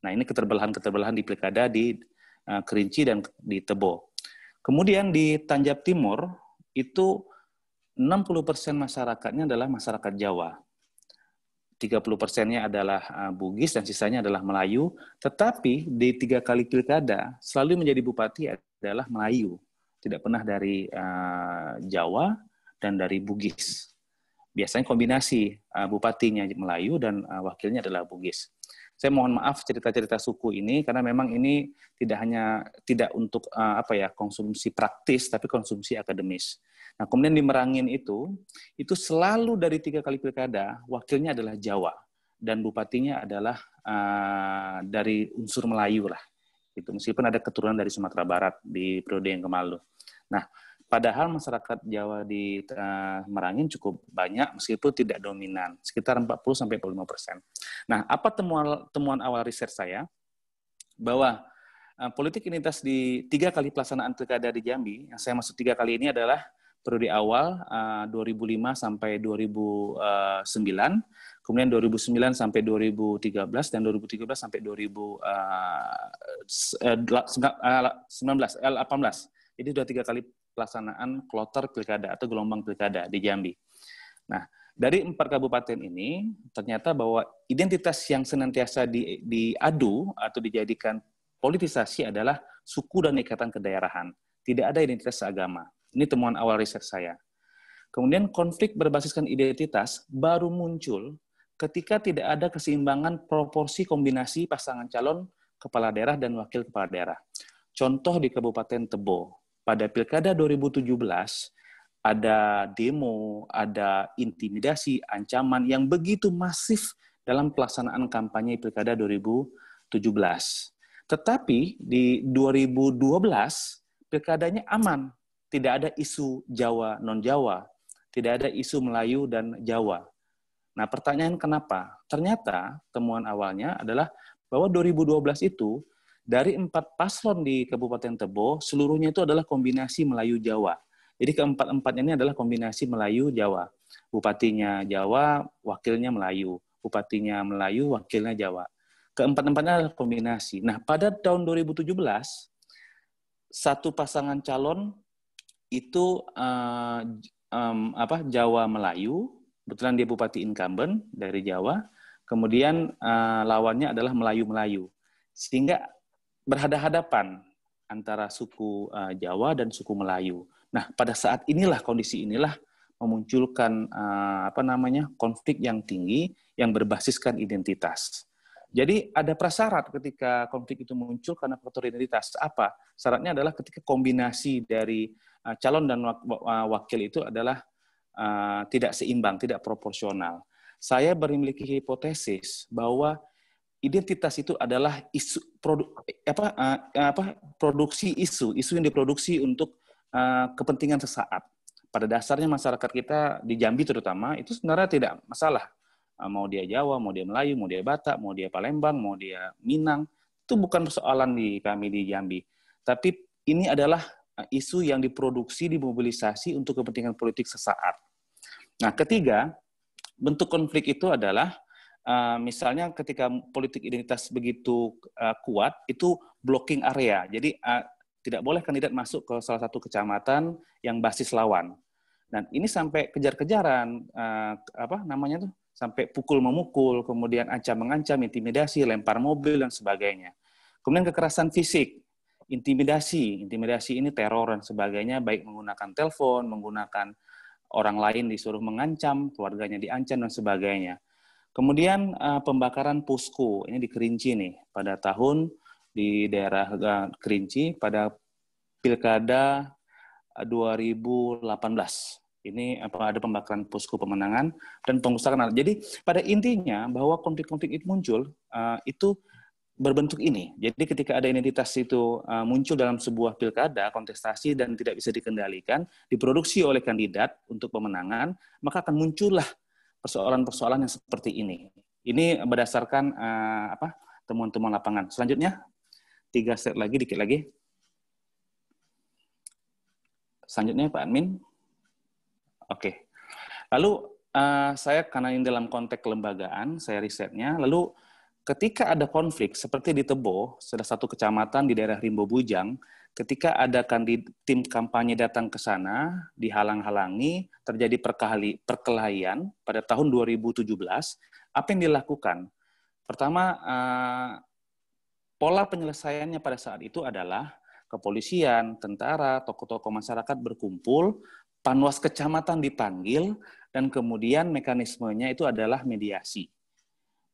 Nah, ini keterbelahan-keterbelahan di pilkada di Kerinci dan di Tebo. Kemudian di Tanjab Timur, itu 60% masyarakatnya adalah masyarakat Jawa. 30%-nya adalah Bugis dan sisanya adalah Melayu, tetapi di 3 kali pilkada selalu menjadi bupati adalah Melayu, tidak pernah dari Jawa dan dari Bugis. Biasanya kombinasi bupatinya Melayu dan wakilnya adalah Bugis. Saya mohon maaf cerita-cerita suku ini karena memang ini tidak untuk konsumsi praktis tapi konsumsi akademis. Nah, kemudian di Merangin itu selalu dari 3 kali pilkada, wakilnya adalah Jawa, dan bupatinya adalah dari unsur Melayu lah. Gitu. Meskipun ada keturunan dari Sumatera Barat di periode yang kemalu. Nah, padahal masyarakat Jawa di Merangin cukup banyak, meskipun tidak dominan, sekitar 40-45%. Nah, apa temuan awal riset saya? Bahwa politik identitas di 3 kali pelaksanaan pilkada di Jambi, yang saya maksud 3 kali ini adalah periode awal 2005 sampai 2009, kemudian 2009 sampai 2013, dan 2013 sampai 2018. Jadi sudah 3 kali pelaksanaan kloter pilkada atau gelombang pilkada di Jambi. Nah, dari 4 kabupaten ini, ternyata bahwa identitas yang senantiasa diadu atau dijadikan politisasi adalah suku dan ikatan kedaerahan. Tidak ada identitas agama. Ini temuan awal riset saya. Kemudian konflik berbasiskan identitas baru muncul ketika tidak ada keseimbangan proporsi kombinasi pasangan calon kepala daerah dan wakil kepala daerah. Contoh di Kabupaten Tebo, pada Pilkada 2017, ada demo, ada intimidasi, ancaman yang begitu masif dalam pelaksanaan kampanye Pilkada 2017. Tetapi di 2012 pilkadanya aman, tidak ada isu Jawa non-Jawa, tidak ada isu Melayu dan Jawa. Nah, pertanyaan kenapa? Ternyata temuan awalnya adalah bahwa 2012 itu dari 4 paslon di Kabupaten Tebo, seluruhnya itu adalah kombinasi Melayu-Jawa. Jadi keempat-empatnya ini adalah kombinasi Melayu-Jawa. Bupatinya Jawa, wakilnya Melayu. Bupatinya Melayu, wakilnya Jawa. Keempat-empatnya adalah kombinasi. Nah, pada tahun 2017, satu pasangan calon itu Jawa Melayu, kebetulan dia bupati incumbent dari Jawa, kemudian lawannya adalah Melayu-Melayu. Sehingga berhadapan antara suku Jawa dan suku Melayu. Nah, pada saat inilah, kondisi inilah memunculkan konflik yang tinggi yang berbasiskan identitas. Jadi ada prasyarat ketika konflik itu muncul karena faktor identitas. Apa? Syaratnya adalah ketika kombinasi dari calon dan wakil itu adalah tidak seimbang, tidak proporsional. Saya memiliki hipotesis bahwa identitas itu adalah isu produksi isu yang diproduksi untuk kepentingan sesaat. Pada dasarnya masyarakat kita di Jambi terutama itu sebenarnya tidak masalah. Mau dia Jawa, mau dia Melayu, mau dia Batak, mau dia Palembang, mau dia Minang, itu bukan persoalan di kami di Jambi. Tapi ini adalah isu yang diproduksi, dimobilisasi untuk kepentingan politik sesaat. Nah, ketiga, bentuk konflik itu adalah misalnya ketika politik identitas begitu kuat, itu blocking area. Jadi tidak boleh kandidat masuk ke salah satu kecamatan yang basis lawan. Dan ini sampai kejar-kejaran, sampai pukul-memukul, kemudian ancam-mengancam, intimidasi, lempar mobil, dan sebagainya. Kemudian kekerasan fisik, intimidasi ini teror dan sebagainya, baik menggunakan telepon, menggunakan orang lain disuruh mengancam, keluarganya diancam, dan sebagainya. Kemudian pembakaran posko, ini di Kerinci nih, pada tahun di daerah Kerinci, pada Pilkada 2018. Ini ada pembakaran posko pemenangan dan pengrusakan. Jadi pada intinya bahwa konflik-konflik itu muncul, itu berbentuk ini. Jadi ketika ada identitas itu muncul dalam sebuah pilkada, kontestasi dan tidak bisa dikendalikan, diproduksi oleh kandidat untuk pemenangan, maka akan muncullah persoalan-persoalan yang seperti ini. Ini berdasarkan temuan-temuan lapangan. Selanjutnya, 3 slide lagi, dikit lagi. Selanjutnya Pak Admin. Oke. Lalu saya karena ini dalam konteks kelembagaan, saya risetnya. Lalu ketika ada konflik seperti di Tebo, salah satu kecamatan di daerah Rimbo Bujang, ketika ada tim kampanye datang ke sana, dihalang-halangi, terjadi perkelahian pada tahun 2017, apa yang dilakukan? Pertama, pola penyelesaiannya pada saat itu adalah kepolisian, tentara, tokoh-tokoh masyarakat berkumpul, Panwas kecamatan dipanggil, dan kemudian mekanismenya itu adalah mediasi.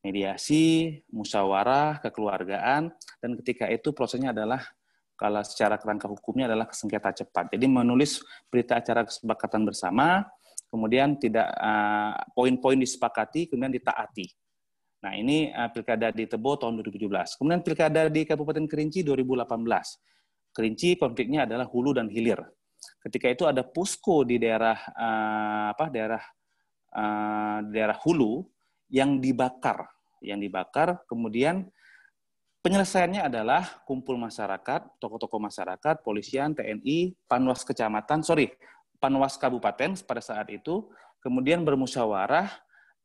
Mediasi, musyawarah, kekeluargaan, dan ketika itu prosesnya adalah, kalau secara kerangka hukumnya adalah sengketa cepat. Jadi menulis berita acara kesepakatan bersama, kemudian tidak poin-poin disepakati, kemudian ditaati. Nah, ini Pilkada di Tebo tahun 2017. Kemudian Pilkada di Kabupaten Kerinci 2018. Kerinci konfliknya adalah hulu dan hilir. Ketika itu ada posko di daerah daerah hulu yang dibakar, kemudian penyelesaiannya adalah kumpul masyarakat, tokoh-tokoh masyarakat, polisian, TNI, Panwas Kabupaten pada saat itu, kemudian bermusyawarah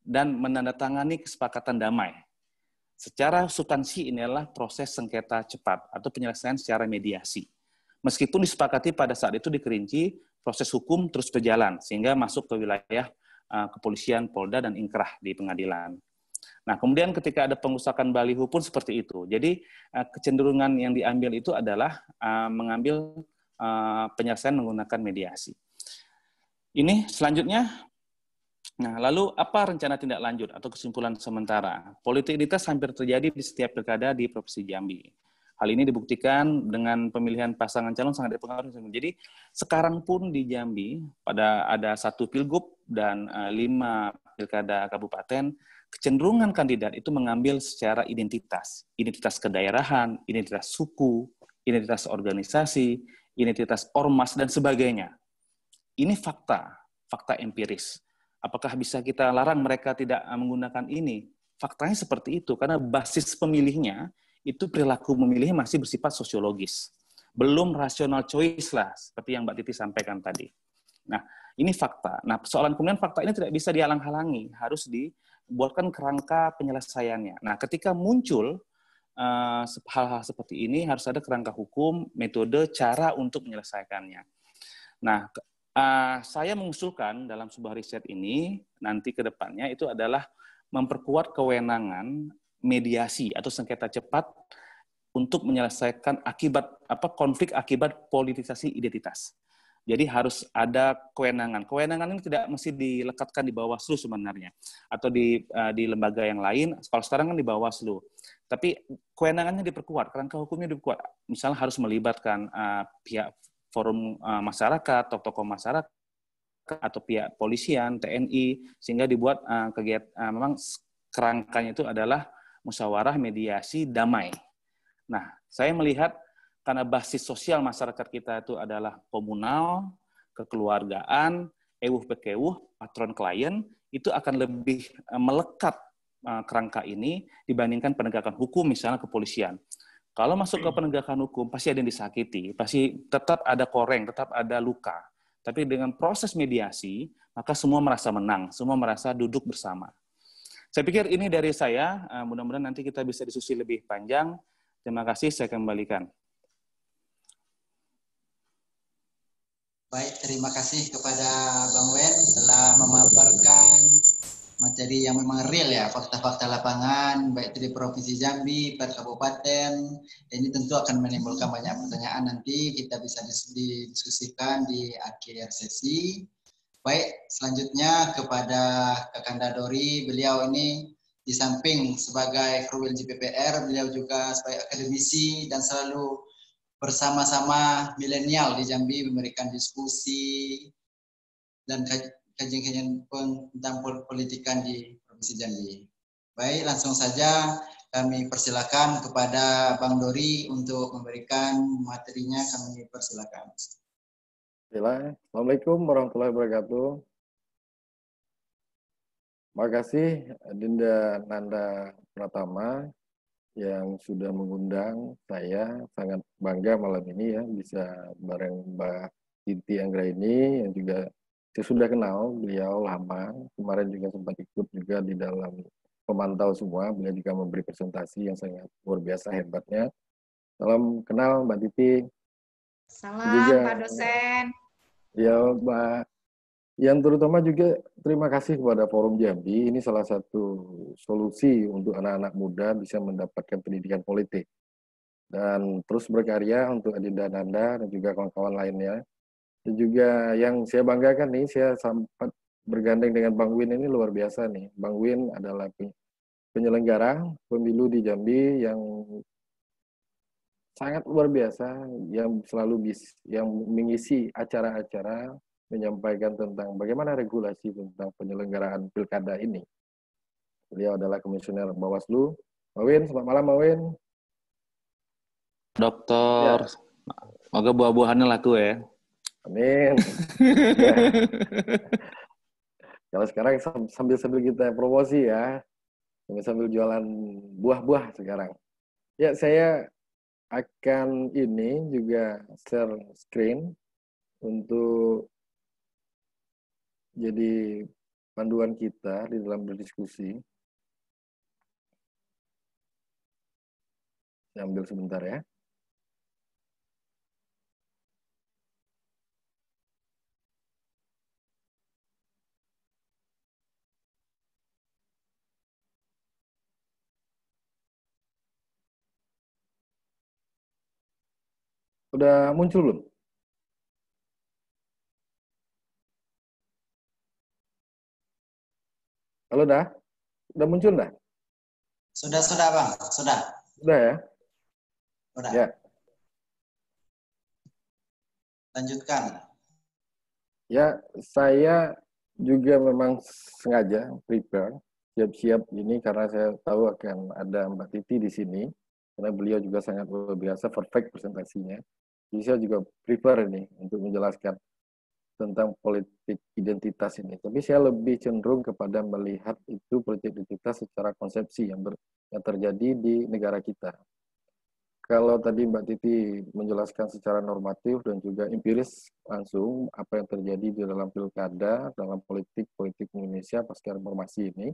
dan menandatangani kesepakatan damai. Secara substansi ini adalah proses sengketa cepat atau penyelesaian secara mediasi. Meskipun disepakati pada saat itu di Kerinci, proses hukum terus berjalan, sehingga masuk ke wilayah kepolisian, Polda, dan Inkrah di pengadilan. Nah, kemudian ketika ada pengusakan baliho pun seperti itu. Jadi, kecenderungan yang diambil itu adalah mengambil penyelesaian menggunakan mediasi. Ini selanjutnya, nah, lalu apa rencana tindak lanjut atau kesimpulan sementara? Politik identitas hampir terjadi di setiap pilkada di Provinsi Jambi. Hal ini dibuktikan dengan pemilihan pasangan calon sangat dipengaruhi. Jadi sekarang pun di Jambi ada 1 pilgub dan 5 pilkada kabupaten, kecenderungan kandidat itu mengambil secara identitas kedaerahan, identitas suku, identitas organisasi, identitas ormas dan sebagainya. Ini fakta empiris. Apakah bisa kita larang mereka tidak menggunakan ini? Faktanya seperti itu, karena basis pemilihnya itu perilaku memilihnya masih bersifat sosiologis. Belum rational choice lah, seperti yang Mbak Titi sampaikan tadi. Nah, ini fakta. Nah, persoalan kemudian fakta ini tidak bisa dihalang-halangi, harus dibuatkan kerangka penyelesaiannya. Nah, ketika muncul hal-hal seperti ini, harus ada kerangka hukum, metode, cara untuk menyelesaikannya. Nah, saya mengusulkan dalam sebuah riset ini, nanti ke depannya itu adalah memperkuat kewenangan mediasi atau sengketa cepat untuk menyelesaikan konflik akibat politisasi identitas. Jadi harus ada kewenangan. Kewenangan ini tidak mesti dilekatkan di Bawaslu sebenarnya, atau di lembaga yang lain. Kalau sekarang kan di Bawaslu. Tapi kewenangannya diperkuat, kerangka hukumnya diperkuat. Misalnya harus melibatkan pihak forum masyarakat, tokoh-tokoh masyarakat, atau pihak polisian, TNI, sehingga dibuat kegiatan, memang kerangkanya itu adalah musyawarah mediasi damai. Nah, saya melihat karena basis sosial masyarakat kita itu adalah komunal, kekeluargaan, ewuh-pekewuh, patron klien, itu akan lebih melekat kerangka ini dibandingkan penegakan hukum, misalnya kepolisian. Kalau masuk ke penegakan hukum, pasti ada yang disakiti, pasti tetap ada koreng, tetap ada luka. Tapi dengan proses mediasi, maka semua merasa menang, semua merasa duduk bersama. Saya pikir ini dari saya, mudah-mudahan nanti kita bisa diskusi lebih panjang. Terima kasih, saya kembalikan. Baik, terima kasih kepada Bang Wen telah memaparkan materi yang memang real ya, fakta-fakta lapangan, baik itu di Provinsi Jambi, per kabupaten. Ini tentu akan menimbulkan banyak pertanyaan, nanti kita bisa didiskusikan di akhir sesi. Baik, selanjutnya kepada Kakanda Dori, beliau ini di samping sebagai Perwil JPPR, beliau juga sebagai akademisi dan selalu bersama-sama milenial di Jambi memberikan diskusi dan kajian-kajian tentang politikan di Provinsi Jambi. Baik, langsung saja kami persilakan kepada Bang Dori untuk memberikan materinya, kami persilakan. Assalamualaikum warahmatullahi wabarakatuh. Terima kasih Dinda Nanda Pratama yang sudah mengundang saya. Sangat bangga malam ini ya bisa bareng Mbak Titi Anggraini yang juga saya sudah kenal beliau lama. Kemarin juga sempat ikut juga di dalam pemantau semua. Beliau juga memberi presentasi yang sangat luar biasa hebatnya. Salam kenal Mbak Titi. Salam juga, Pak dosen. Ya Mbak. Yang terutama juga terima kasih kepada Forum Jambi. Ini salah satu solusi untuk anak-anak muda bisa mendapatkan pendidikan politik. Dan terus berkarya untuk Adinda Nanda dan juga kawan-kawan lainnya. Dan juga yang saya banggakan nih, saya sempat bergandeng dengan Bang Win ini luar biasa nih. Bang Win adalah penyelenggara pemilu di Jambi yang sangat luar biasa, yang selalu yang mengisi acara-acara menyampaikan tentang bagaimana regulasi tentang penyelenggaraan pilkada ini. Beliau adalah komisioner Bawaslu. Mawin, selamat malam Mawin. Dokter, semoga buah-buahannya laku ya. Amin. Ya. Kalau sekarang sambil kita promosi ya, sambil jualan buah-buah sekarang. Ya, saya akan ini juga share screen untuk jadi panduan kita di dalam berdiskusi. Saya ambil sebentar ya. Udah muncul belum? Halo dah? Udah muncul dah? Sudah Bang, sudah. Sudah ya? Udah. Ya. Lanjutkan. Ya, saya juga memang sengaja prepare, siap-siap ini karena saya tahu akan ada Mbak Titi di sini, karena beliau juga sangat luar biasa, perfect presentasinya. Jadi saya juga prepare ini untuk menjelaskan tentang politik identitas ini. Tapi saya lebih cenderung kepada melihat itu politik identitas secara konsepsi yang terjadi di negara kita. Kalau tadi Mbak Titi menjelaskan secara normatif dan juga empiris langsung apa yang terjadi di dalam pilkada, dalam politik Indonesia pasca reformasi ini,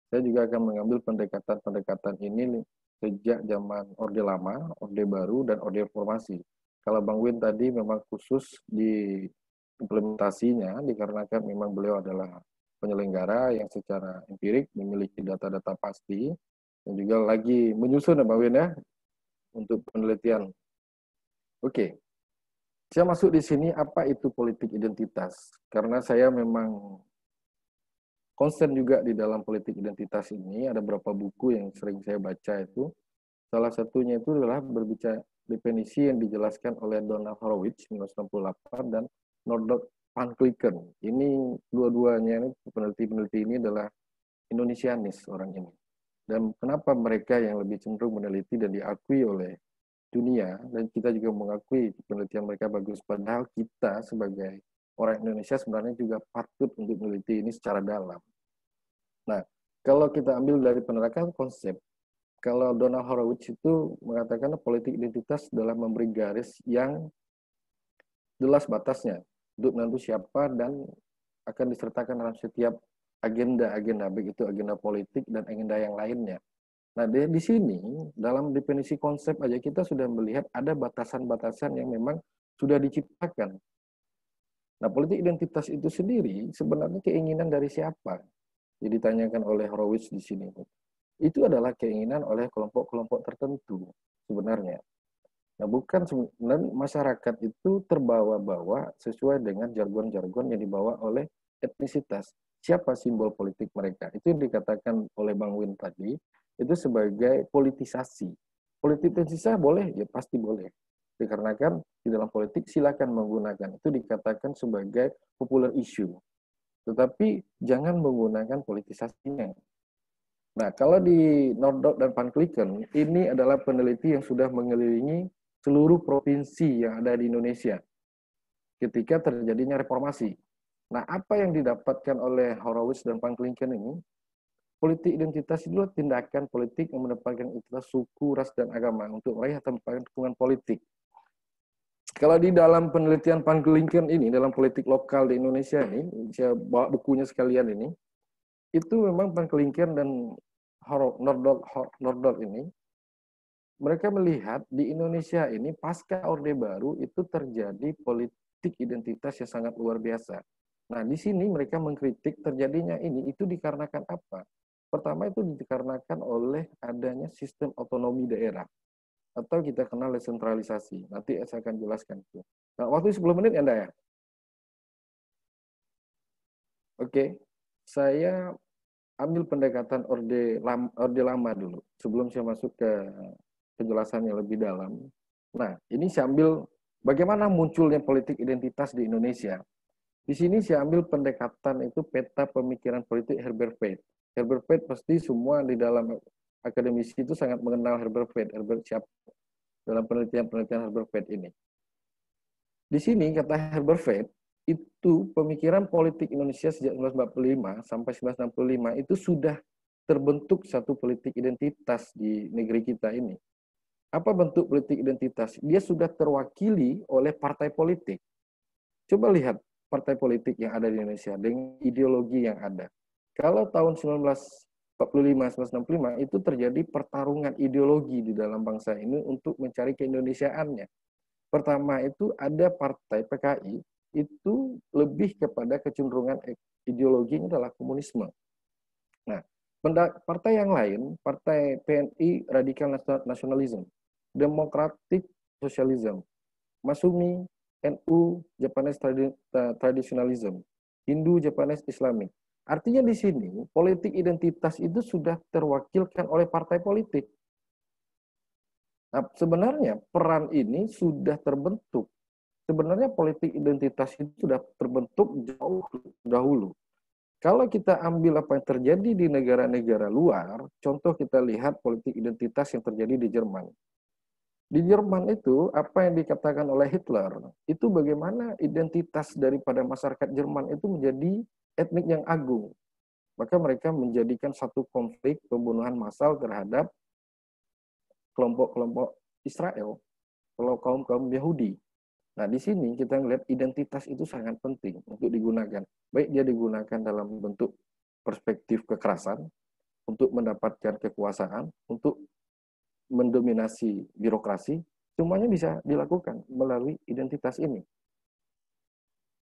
saya juga akan mengambil pendekatan-pendekatan ini sejak zaman Orde Lama, Orde Baru, dan Orde Reformasi. Kalau Bang Win tadi memang khusus di implementasinya, dikarenakan memang beliau adalah penyelenggara yang secara empirik memiliki data-data pasti, dan juga lagi menyusun ya Bang Win ya, untuk penelitian. Oke, saya masuk di sini apa itu politik identitas. Karena saya memang concern juga di dalam politik identitas ini, ada beberapa buku yang sering saya baca itu. Salah satunya itu adalah berbicara definisi yang dijelaskan oleh Donald Horowitz 1968 dan Norbert van Klieken. Ini dua-duanya peneliti-peneliti ini adalah Indonesianis orang ini. Dan kenapa mereka yang lebih cenderung meneliti dan diakui oleh dunia, dan kita juga mengakui penelitian mereka bagus, padahal kita sebagai orang Indonesia sebenarnya juga patut untuk meneliti ini secara dalam. Nah, kalau kita ambil dari penerakan konsep, kalau Donald Horowitz itu mengatakan politik identitas adalah memberi garis yang jelas batasnya untuk menentu siapa dan akan disertakan dalam setiap agenda-agenda, baik itu agenda politik dan agenda yang lainnya. Nah, di sini, dalam definisi konsep aja kita sudah melihat ada batasan-batasan yang memang sudah diciptakan. Nah, politik identitas itu sendiri sebenarnya keinginan dari siapa? Jadi ditanyakan oleh Horowitz di sini. Itu adalah keinginan oleh kelompok-kelompok tertentu sebenarnya. Nah, bukan sebenarnya masyarakat itu terbawa-bawa sesuai dengan jargon-jargon yang dibawa oleh etnisitas. Siapa simbol politik mereka? Itu yang dikatakan oleh Bang Win tadi, itu sebagai politisasi. Politisasi boleh? Ya pasti boleh. Dikarenakan di dalam politik silakan menggunakan. Itu dikatakan sebagai popular issue. Tetapi jangan menggunakan politisasinya. Nah, kalau di Noordhoek dan Van Klieken, ini adalah peneliti yang sudah mengelilingi seluruh provinsi yang ada di Indonesia ketika terjadinya reformasi. Nah, apa yang didapatkan oleh Horowitz dan Van Klieken ini? Politik identitas itu adalah tindakan politik yang menempatkan identitas suku, ras, dan agama untuk meraih tempat dukungan politik. Kalau di dalam penelitian Van Klieken ini, dalam politik lokal di Indonesia ini, saya bawa bukunya sekalian ini, itu memang Van Klieken dan Noordhoek ini, mereka melihat di Indonesia ini pasca Orde Baru itu terjadi politik identitas yang sangat luar biasa. Nah, di sini mereka mengkritik terjadinya ini itu dikarenakan apa? Pertama itu dikarenakan oleh adanya sistem otonomi daerah atau kita kenal desentralisasi. Nanti saya akan jelaskan itu. Nah, waktu 10 menit Anda ya? Oke, saya ambil pendekatan Orde Lama dulu sebelum saya masuk ke penjelasan yang lebih dalam. Nah, ini saya ambil bagaimana munculnya politik identitas di Indonesia. Di sini saya ambil pendekatan itu peta pemikiran politik Herbert Pate. Herbert Pate pasti semua di dalam akademisi itu sangat mengenal Herbert Pate. Herbert siapa dalam penelitian Herbert Pate ini. Di sini kata Herbert Pate, itu pemikiran politik Indonesia sejak 1945 sampai 1965 itu sudah terbentuk satu politik identitas di negeri kita ini. Apa bentuk politik identitas? Dia sudah terwakili oleh partai politik. Coba lihat partai politik yang ada di Indonesia dengan ideologi yang ada. Kalau tahun 1945-1965 itu terjadi pertarungan ideologi di dalam bangsa ini untuk mencari keindonesiaannya. Pertama itu ada partai PKI itu lebih kepada kecenderungan ideologinya adalah komunisme. Nah, partai yang lain, partai PNI Radikal Nasionalisme, Democratic Socialism, Masumi, NU Japanese Traditionalism, Hindu Japanese Islamic. Artinya di sini politik identitas itu sudah terwakilkan oleh partai politik. Nah, sebenarnya peran ini sudah terbentuk. Sebenarnya politik identitas itu sudah terbentuk jauh dahulu. Kalau kita ambil apa yang terjadi di negara-negara luar, contoh kita lihat politik identitas yang terjadi di Jerman. Di Jerman itu, apa yang dikatakan oleh Hitler, itu bagaimana identitas daripada masyarakat Jerman itu menjadi etnik yang agung. Maka mereka menjadikan satu konflik pembunuhan massal terhadap kelompok-kelompok Israel, kalau kaum-kaum Yahudi. Nah, di sini kita melihat identitas itu sangat penting untuk digunakan. Baik dia digunakan dalam bentuk perspektif kekerasan, untuk mendapatkan kekuasaan, untuk mendominasi birokrasi, semuanya bisa dilakukan melalui identitas ini.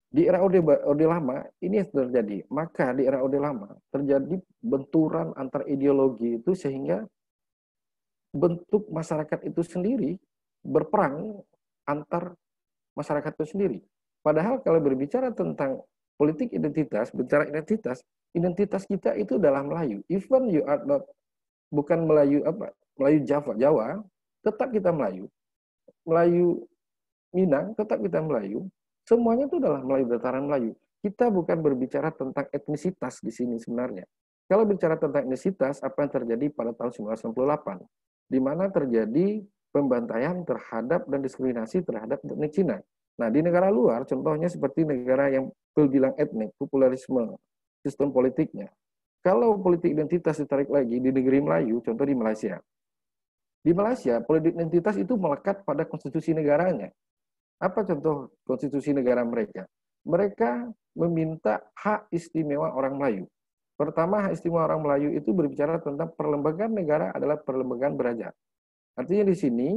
Di era Orde Lama, ini terjadi. Maka di era Orde Lama, terjadi benturan antar ideologi itu sehingga bentuk masyarakat itu sendiri berperang antar masyarakat itu sendiri. Padahal kalau berbicara tentang politik identitas, bicara identitas kita itu adalah Melayu. Even you are not, bukan Melayu Melayu Jawa, tetap kita Melayu. Melayu Minang, tetap kita Melayu. Semuanya itu adalah Melayu, dataran Melayu. Kita bukan berbicara tentang etnisitas di sini sebenarnya. Kalau bicara tentang etnisitas, apa yang terjadi pada tahun 1998, di mana terjadi pembantaian terhadap dan diskriminasi terhadap etnik Cina. Nah, di negara luar, contohnya seperti negara yang bilang etnik, popularisme, sistem politiknya. Kalau politik identitas ditarik lagi di negeri Melayu, contoh di Malaysia. Di Malaysia, politik identitas itu melekat pada konstitusi negaranya. Apa contoh konstitusi negara mereka? Mereka meminta hak istimewa orang Melayu. Pertama, hak istimewa orang Melayu itu berbicara tentang perlembagaan negara adalah perlembagaan beraja. Artinya di sini,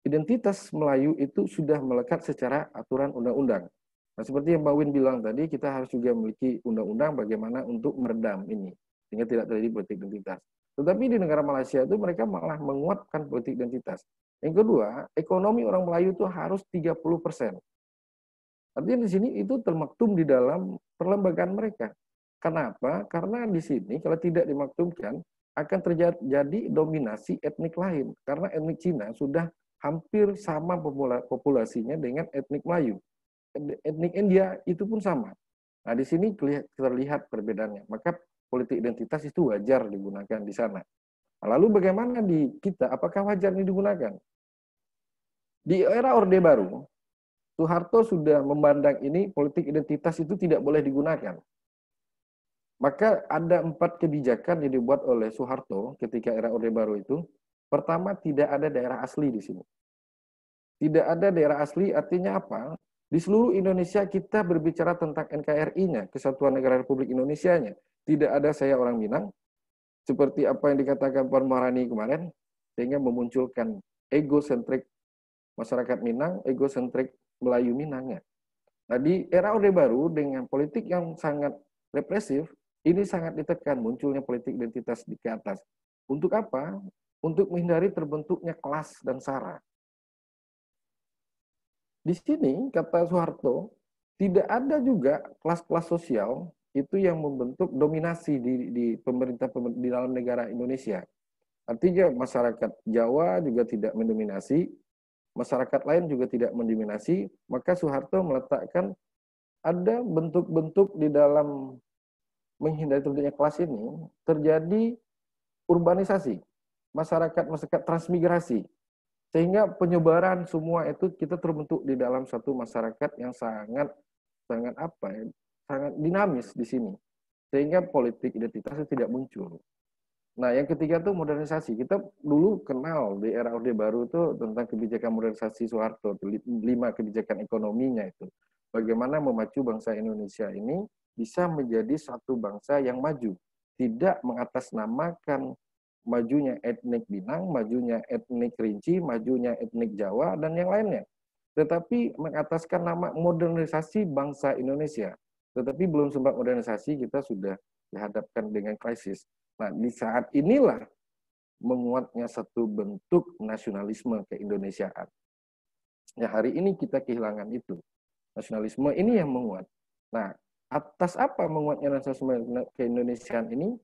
identitas Melayu itu sudah melekat secara aturan undang-undang. Nah, seperti yang Mbak Win bilang tadi, kita harus juga memiliki undang-undang bagaimana untuk meredam ini, sehingga tidak terjadi politik identitas. Tetapi di negara Malaysia itu mereka malah menguatkan politik identitas. Yang kedua, ekonomi orang Melayu itu harus 30%. Artinya di sini itu termaktum di dalam perlembagaan mereka. Kenapa? Karena di sini kalau tidak dimaktumkan, akan terjadi dominasi etnik lain. Karena etnik Cina sudah hampir sama populasinya dengan etnik Melayu. Etnik India itu pun sama. Nah, di sini terlihat perbedaannya. Maka politik identitas itu wajar digunakan di sana. Lalu bagaimana di kita? Apakah wajar ini digunakan? Di era Orde Baru, Soeharto sudah memandang ini politik identitas itu tidak boleh digunakan. Maka ada 4 kebijakan yang dibuat oleh Soeharto ketika era Orde Baru itu. Pertama, tidak ada daerah asli di sini. Tidak ada daerah asli artinya apa? Di seluruh Indonesia kita berbicara tentang NKRI-nya, Kesatuan Negara Republik Indonesia-nya. Tidak ada saya orang Minang, seperti apa yang dikatakan Puan Maharani kemarin, sehingga memunculkan egosentrik masyarakat Minang, egosentrik Melayu Minangnya. Nah, di era Orde Baru dengan politik yang sangat represif, ini sangat ditekan munculnya politik identitas di atas. Untuk apa? Untuk menghindari terbentuknya kelas dan sara. Di sini, kata Soeharto, tidak ada juga kelas-kelas sosial itu yang membentuk dominasi di pemerintah di dalam negara Indonesia. Artinya masyarakat Jawa juga tidak mendominasi, masyarakat lain juga tidak mendominasi, maka Soeharto meletakkan ada bentuk-bentuk di dalam menghindari terbentuknya kelas ini, terjadi urbanisasi, masyarakat transmigrasi, sehingga penyebaran semua itu kita terbentuk di dalam satu masyarakat yang sangat dinamis di sini, sehingga politik identitas itu tidak muncul. Nah, yang ketiga itu modernisasi. Kita dulu kenal di era Orde Baru itu tentang kebijakan modernisasi Soeharto, 5 kebijakan ekonominya itu. Bagaimana memacu bangsa Indonesia ini bisa menjadi satu bangsa yang maju, tidak mengatasnamakan majunya etnik Minang, majunya etnik Kerinci, majunya etnik Jawa, dan yang lainnya. Tetapi mengataskan nama modernisasi bangsa Indonesia. Tetapi belum sempat modernisasi, kita sudah dihadapkan dengan krisis. Nah, di saat inilah menguatnya satu bentuk nasionalisme keindonesiaan. Ya, hari ini kita kehilangan itu. Nasionalisme ini yang menguat. Nah, atas apa menguatnya nasionalisme keindonesiaan ini?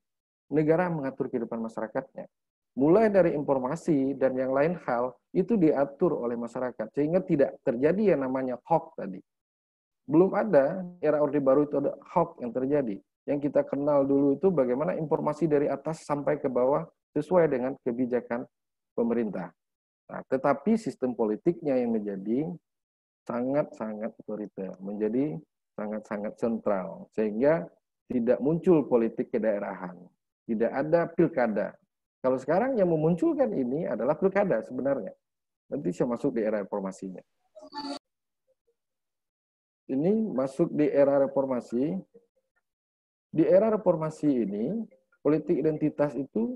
Negara mengatur kehidupan masyarakatnya. mulai dari informasi dan yang lain hal, itu diatur oleh masyarakat. Sehingga tidak terjadi yang namanya hoax tadi. Belum ada, era Orde Baru itu ada hoax yang terjadi. Yang kita kenal dulu itu bagaimana informasi dari atas sampai ke bawah sesuai dengan kebijakan pemerintah. Nah, tetapi sistem politiknya yang menjadi sangat-sangat otoriter, menjadi sangat-sangat sentral, sehingga tidak muncul politik kedaerahan, tidak ada pilkada. Kalau sekarang yang memunculkan ini adalah pilkada sebenarnya. Nanti saya masuk di era reformasinya. Ini masuk di era reformasi. Di era reformasi ini, politik identitas itu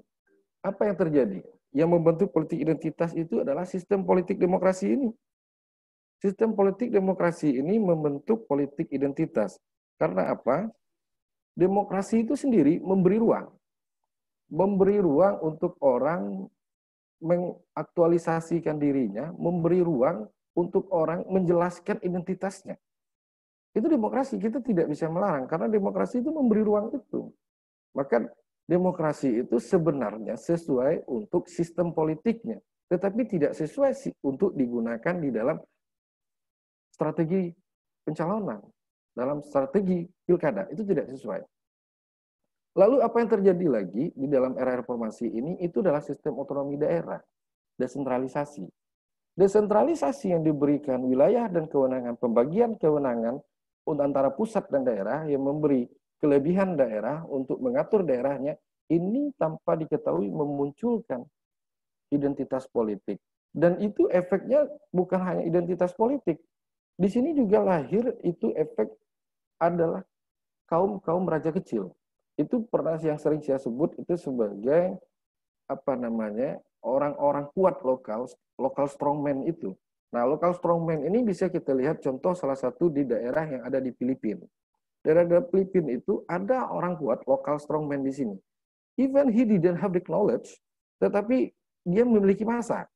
apa yang terjadi? Yang membentuk politik identitas itu adalah sistem politik demokrasi ini. Sistem politik demokrasi ini membentuk politik identitas. Karena apa? Demokrasi itu sendiri memberi ruang. Memberi ruang untuk orang mengaktualisasikan dirinya, memberi ruang untuk orang menjelaskan identitasnya. Itu demokrasi, kita tidak bisa melarang, karena demokrasi itu memberi ruang itu. Maka demokrasi itu sebenarnya sesuai untuk sistem politiknya, tetapi tidak sesuai untuk digunakan di dalam strategi pencalonan, dalam strategi pilkada, itu tidak sesuai. Lalu apa yang terjadi lagi di dalam era reformasi ini, itu adalah sistem otonomi daerah, desentralisasi. Desentralisasi yang diberikan wilayah dan kewenangan, pembagian kewenangan antara pusat dan daerah yang memberi kelebihan daerah untuk mengatur daerahnya, ini tanpa diketahui memunculkan identitas politik. Dan itu efeknya bukan hanya identitas politik. Di sini juga lahir itu efek adalah kaum raja kecil. Itu pernah yang sering saya sebut itu sebagai orang-orang kuat lokal strongman itu. Nah, local strongman ini bisa kita lihat contoh salah satu di daerah yang ada di Filipina. Daerah Filipina itu ada orang kuat, local strongman di sini. Even he didn't have the knowledge, tetapi dia memiliki massa.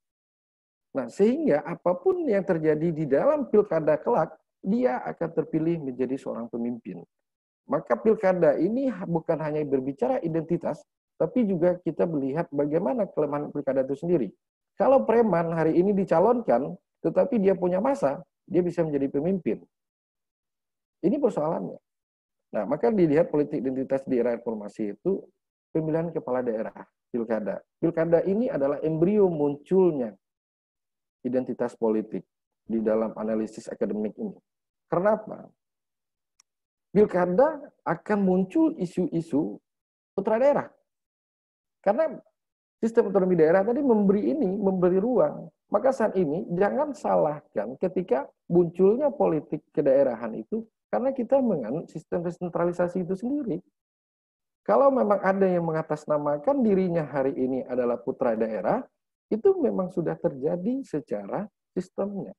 Nah, sehingga apapun yang terjadi di dalam pilkada kelak, dia akan terpilih menjadi seorang pemimpin. Maka pilkada ini bukan hanya berbicara identitas, tapi juga kita melihat bagaimana kelemahan pilkada itu sendiri. Kalau preman hari ini dicalonkan, tetapi dia punya massa, dia bisa menjadi pemimpin. Ini persoalannya. Nah, maka dilihat politik identitas di era reformasi itu pemilihan kepala daerah, pilkada. Pilkada ini adalah embrio munculnya identitas politik di dalam analisis akademik ini. Kenapa? Pilkada akan muncul isu-isu putra daerah. Karena sistem otonomi daerah tadi memberi ruang. Maka saat ini jangan salahkan ketika munculnya politik kedaerahan itu karena kita menganut sistem desentralisasi itu sendiri. Kalau memang ada yang mengatasnamakan dirinya hari ini adalah putra daerah, itu memang sudah terjadi secara sistemnya.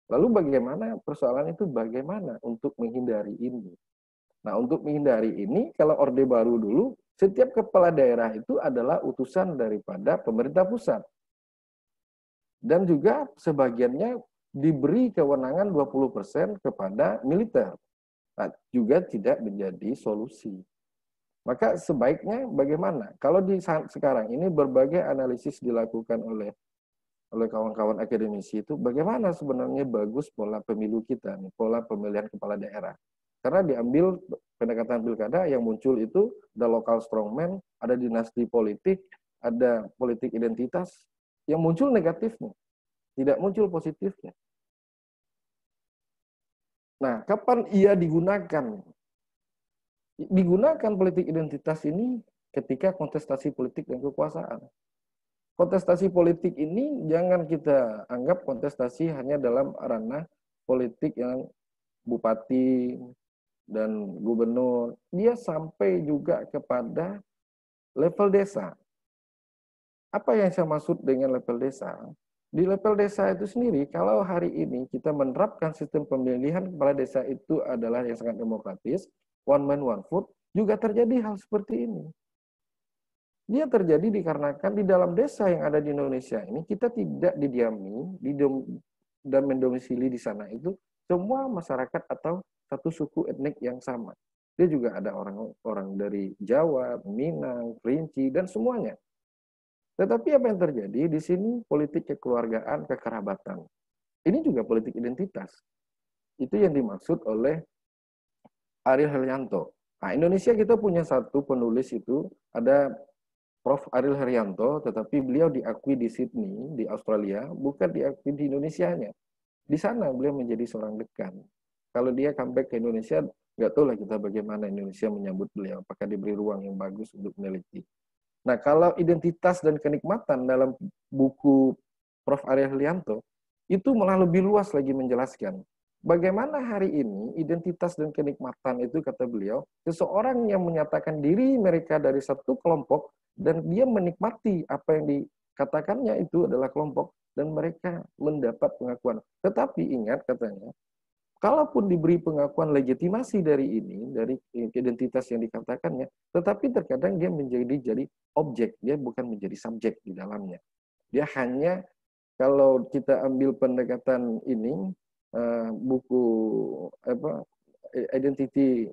Lalu bagaimana persoalan itu bagaimana untuk menghindari ini? Nah, untuk menghindari ini, kalau Orde Baru dulu, setiap kepala daerah itu adalah utusan daripada pemerintah pusat. Dan juga sebagiannya diberi kewenangan 20% kepada militer. Nah, juga tidak menjadi solusi. Maka sebaiknya bagaimana? Kalau di saat sekarang ini berbagai analisis dilakukan oleh kawan-kawan akademisi itu, bagaimana sebenarnya bagus pola pemilu kita, pola pemilihan kepala daerah. Karena diambil pendekatan pilkada yang muncul itu, ada local strongman, ada dinasti politik, ada politik identitas, yang muncul negatifnya, tidak muncul positifnya. Nah, kapan ia digunakan? Digunakan politik identitas ini ketika kontestasi politik dan kekuasaan. Kontestasi politik ini jangan kita anggap kontestasi hanya dalam ranah politik yang bupati dan gubernur. Dia sampai juga kepada level desa. Apa yang saya maksud dengan level desa? Di level desa itu sendiri, kalau hari ini kita menerapkan sistem pemilihan kepala desa itu adalah yang sangat demokratis, one man, one vote, juga terjadi hal seperti ini. Dia terjadi dikarenakan di dalam desa yang ada di Indonesia ini, kita tidak didiami dan mendomisili di sana itu semua masyarakat atau satu suku etnik yang sama. Dia juga ada orang-orang dari Jawa, Minang, Kerinci, dan semuanya. Tetapi apa yang terjadi di sini politik kekeluargaan, kekerabatan. Ini juga politik identitas. Itu yang dimaksud oleh Ariel Heryanto. Nah, Indonesia kita punya satu penulis itu, ada Prof. Ariel Heryanto, tetapi beliau diakui di Sydney, di Australia, bukan diakui di Indonesianya. Di sana beliau menjadi seorang dekan. Kalau dia comeback ke Indonesia, nggak tahu lah kita bagaimana Indonesia menyambut beliau, apakah diberi ruang yang bagus untuk meneliti. Nah, kalau identitas dan kenikmatan dalam buku Prof. Ariel Heryanto, itu malah lebih luas lagi menjelaskan. Bagaimana hari ini identitas dan kenikmatan itu, kata beliau, seseorang yang menyatakan diri mereka dari satu kelompok dan dia menikmati apa yang dikatakannya itu adalah kelompok dan mereka mendapat pengakuan. Tetapi ingat katanya, kalaupun diberi pengakuan legitimasi dari ini, dari identitas yang dikatakannya, tetapi terkadang dia jadi objek, dia bukan menjadi subjek di dalamnya. Dia hanya, kalau kita ambil pendekatan ini, buku identity,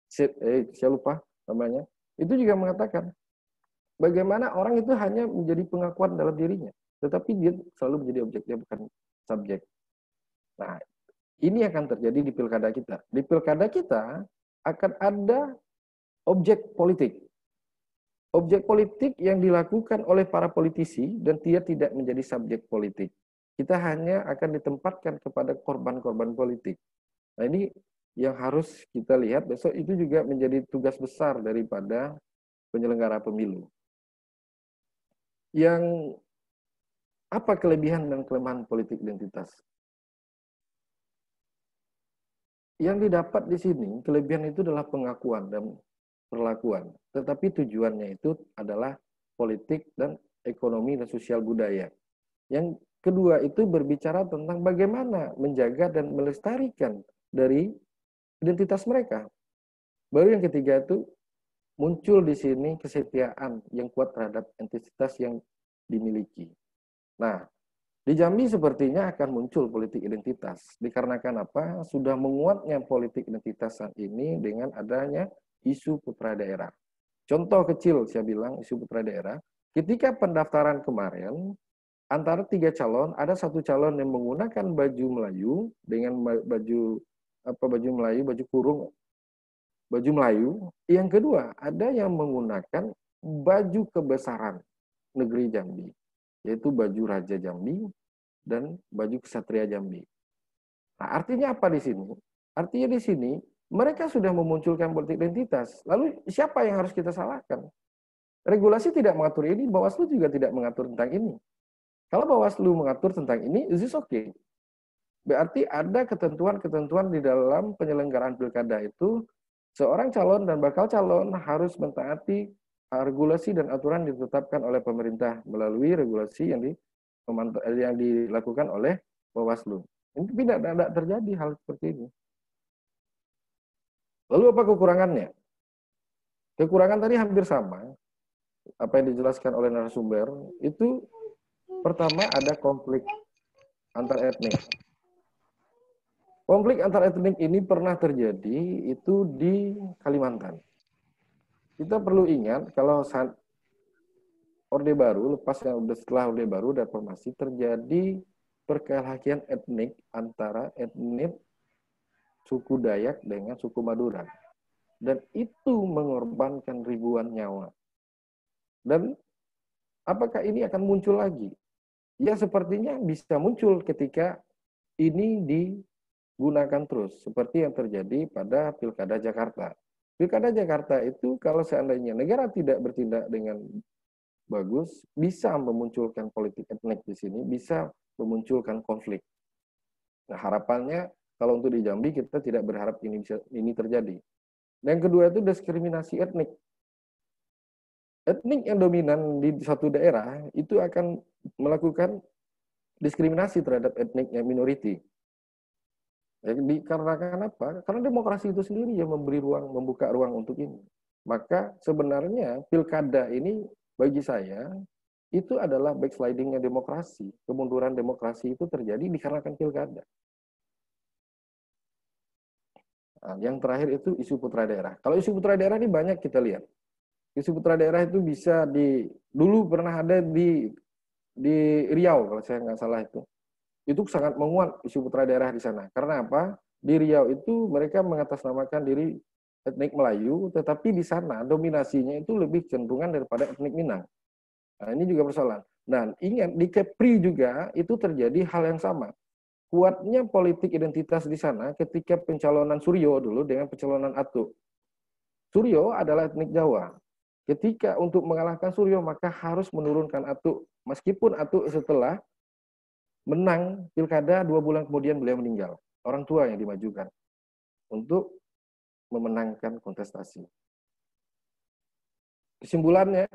saya lupa namanya, itu juga mengatakan bagaimana orang itu hanya menjadi pengakuan dalam dirinya, tetapi dia selalu menjadi objek, dia bukan subjek. Nah, ini akan terjadi di pilkada kita. Di pilkada kita akan ada objek politik. Objek politik yang dilakukan oleh para politisi dan dia tidak menjadi subjek politik. Kita hanya akan ditempatkan kepada korban-korban politik. Nah, ini yang harus kita lihat besok, itu juga menjadi tugas besar daripada penyelenggara pemilu. Yang apa kelebihan dan kelemahan politik identitas? Yang didapat di sini, kelebihan itu adalah pengakuan dan perlakuan. Tetapi tujuannya itu adalah politik dan ekonomi dan sosial budaya. Yang kedua itu berbicara tentang bagaimana menjaga dan melestarikan dari identitas mereka. Baru yang ketiga itu muncul di sini kesetiaan yang kuat terhadap entitas yang dimiliki. Nah, di Jambi sepertinya akan muncul politik identitas. Dikarenakan apa? Sudah menguatnya politik identitas saat ini dengan adanya isu putra daerah. Contoh kecil saya bilang isu putra daerah. Ketika pendaftaran kemarin, antara 3 calon, ada satu calon yang menggunakan baju Melayu dengan baju Melayu, baju kurung, baju Melayu. Yang kedua, ada yang menggunakan baju kebesaran negeri Jambi, yaitu baju Raja Jambi dan baju Ksatria Jambi. Nah, artinya apa di sini? Artinya di sini mereka sudah memunculkan politik identitas. Lalu siapa yang harus kita salahkan? Regulasi tidak mengatur ini, Bawaslu juga tidak mengatur tentang ini. Kalau Bawaslu mengatur tentang ini, is okay. Berarti ada ketentuan-ketentuan di dalam penyelenggaraan pilkada itu, seorang calon dan bakal calon harus mentaati regulasi dan aturan ditetapkan oleh pemerintah melalui regulasi yang dilakukan oleh Bawaslu. Ini tidak terjadi hal seperti ini. Lalu apa kekurangannya? Kekurangan tadi hampir sama. Apa yang dijelaskan oleh narasumber, itu pertama ada konflik antar etnik. Konflik antar etnik ini pernah terjadi itu di Kalimantan. Kita perlu ingat kalau saat Orde Baru, setelah Orde Baru reformasi, terjadi perkelahian etnik antara etnik suku Dayak dengan suku Madura. Dan itu mengorbankan ribuan nyawa. Dan apakah ini akan muncul lagi? Ya sepertinya bisa muncul ketika ini digunakan terus. Seperti yang terjadi pada Pilkada Jakarta. Pilkada Jakarta itu kalau seandainya negara tidak bertindak dengan bagus, bisa memunculkan politik etnik di sini, bisa memunculkan konflik. Nah, harapannya kalau untuk di Jambi kita tidak berharap ini terjadi. Dan yang kedua itu diskriminasi etnik. Etnik yang dominan di satu daerah itu akan melakukan diskriminasi terhadap etnik yang minoriti. Dikarenakan apa? Karena demokrasi itu sendiri yang membuka ruang untuk ini. Maka sebenarnya pilkada ini bagi saya itu adalah backsliding-nya demokrasi. Kemunduran demokrasi itu terjadi dikarenakan pilkada. Nah, yang terakhir itu isu putra daerah. Kalau isu putra daerah ini banyak kita lihat. Isu putra daerah itu bisa dulu pernah ada di Riau kalau saya nggak salah itu sangat menguat isu putra daerah di sana. Karena apa? Di Riau itu mereka mengatasnamakan diri etnik Melayu, tetapi di sana dominasinya itu lebih cenderungan daripada etnik Minang. Nah, ini juga persoalan. Dan ingat, di Kepri juga itu terjadi hal yang sama. Kuatnya politik identitas di sana ketika pencalonan Suryo dulu dengan pencalonan Atuk. Suryo adalah etnik Jawa. Ketika untuk mengalahkan Suryo, maka harus menurunkan Atuk. Meskipun Atuk setelah menang pilkada 2 bulan kemudian beliau meninggal. Orang tua yang dimajukan untuk memenangkan kontestasi. Kesimpulannya,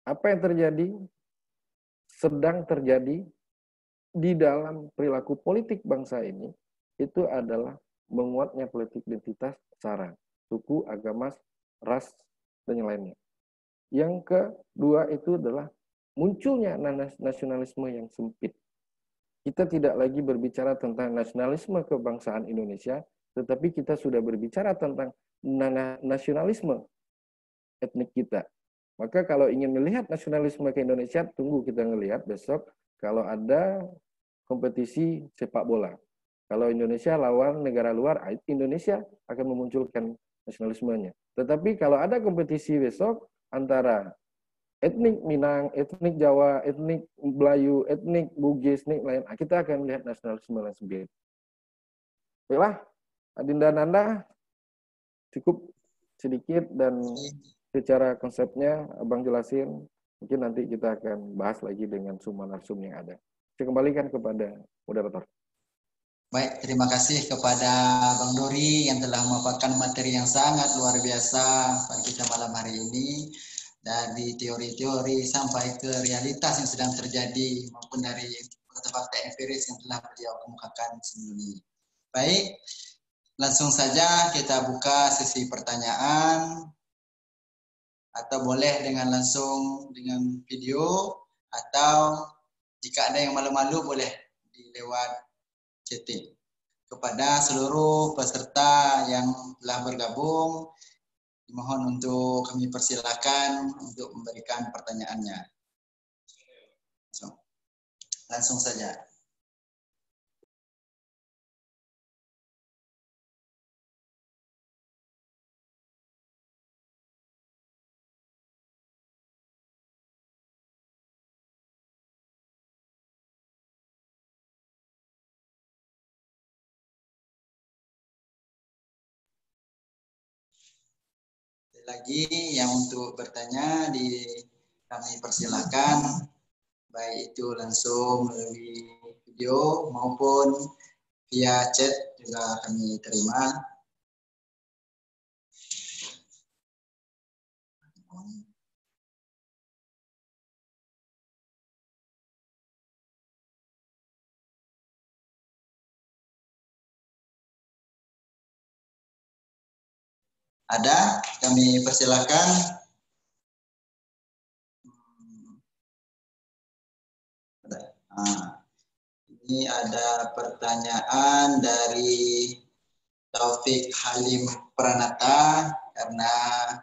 apa yang terjadi, sedang terjadi di dalam perilaku politik bangsa ini, itu adalah menguatnya politik identitas sara, suku, agama, ras, dan yang lainnya. Yang kedua itu adalah munculnya nasionalisme yang sempit. Kita tidak lagi berbicara tentang nasionalisme kebangsaan Indonesia, tetapi kita sudah berbicara tentang nasionalisme etnik kita. Maka kalau ingin melihat nasionalisme ke Indonesia, tunggu kita ngelihat besok kalau ada kompetisi sepak bola. Kalau Indonesia lawan negara luar, Indonesia akan memunculkan nasionalismenya. Tetapi kalau ada kompetisi besok antara etnik Minang, etnik Jawa, etnik Melayu, etnik Bugis, etnik lain, kita akan melihat nasionalisme yang sempit. Baiklah, Adinda Nanda, cukup sedikit dan secara konsepnya Abang jelasin, mungkin nanti kita akan bahas lagi dengan sumber narsum yang ada. Saya kembalikan kepada moderator. Baik, terima kasih kepada Bang Dori yang telah memaparkan materi yang sangat luar biasa pada kita malam hari ini. Dari teori-teori sampai ke realitas yang sedang terjadi maupun dari fakta-fakta empiris yang telah beliau kemukakan sebelum ini. Baik, langsung saja kita buka sesi pertanyaan atau boleh dengan langsung dengan video atau jika ada yang malu-malu boleh lewat chatting. Kepada seluruh peserta yang telah bergabung, mohon untuk kami persilakan untuk memberikan pertanyaannya. Langsung saja. Lagi yang untuk bertanya kami persilakan, baik itu langsung melalui video maupun via chat juga kami terima. Ada, kami persilakan. Ini ada pertanyaan dari Taufik Halim Pranata, karena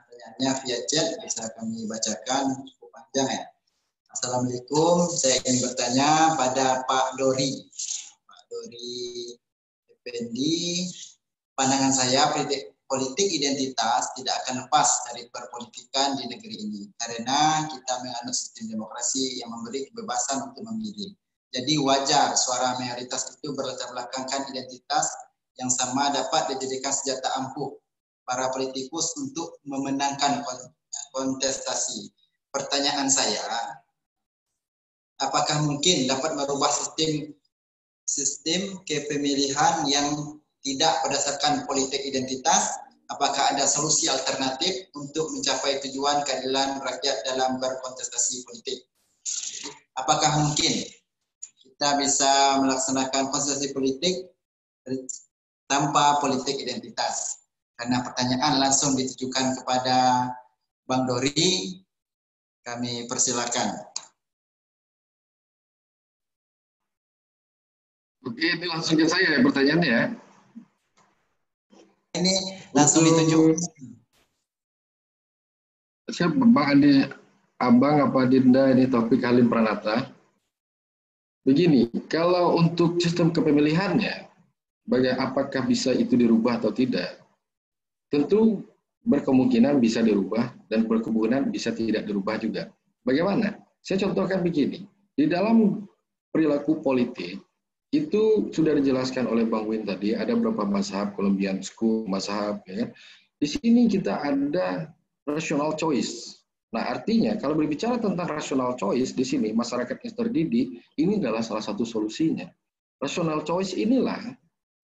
pertanyaannya via chat bisa kami bacakan, cukup panjang ya. Assalamualaikum, saya ingin bertanya pada Pak Dori. Pak Dori Effendi, pandangan saya politik identitas tidak akan lepas dari perpolitikan di negeri ini karena kita menganut sistem demokrasi yang memberi kebebasan untuk memilih. Jadi wajar suara mayoritas itu berlatar belakangkan identitas yang sama dapat dijadikan senjata ampuh para politikus untuk memenangkan kontestasi. Pertanyaan saya, apakah mungkin dapat merubah sistem kepemilihan yang tidak berdasarkan politik identitas? Apakah ada solusi alternatif untuk mencapai tujuan keadilan rakyat dalam berkontestasi politik? Apakah mungkin kita bisa melaksanakan kontestasi politik tanpa politik identitas? Karena pertanyaan langsung ditujukan kepada Bang Dori, kami persilakan. Oke, ini langsung ke saya ya pertanyaannya ya. Ini langsung ditunjuk. Siapa Bang Andi, Abang apa Dinda ini Taufik Halim Pranata. Begini, kalau untuk sistem kepemilihannya, apakah bisa itu dirubah atau tidak? Tentu berkemungkinan bisa dirubah dan berkemungkinan bisa tidak dirubah juga. Bagaimana? Saya contohkan begini, di dalam perilaku politik itu sudah dijelaskan oleh Bang Win tadi, ada beberapa mazhab, Colombian School, mazhab, ya. Di sini kita ada rational choice. Nah, artinya kalau berbicara tentang rational choice di sini, masyarakat yang terdidik, ini adalah salah satu solusinya. Rational choice inilah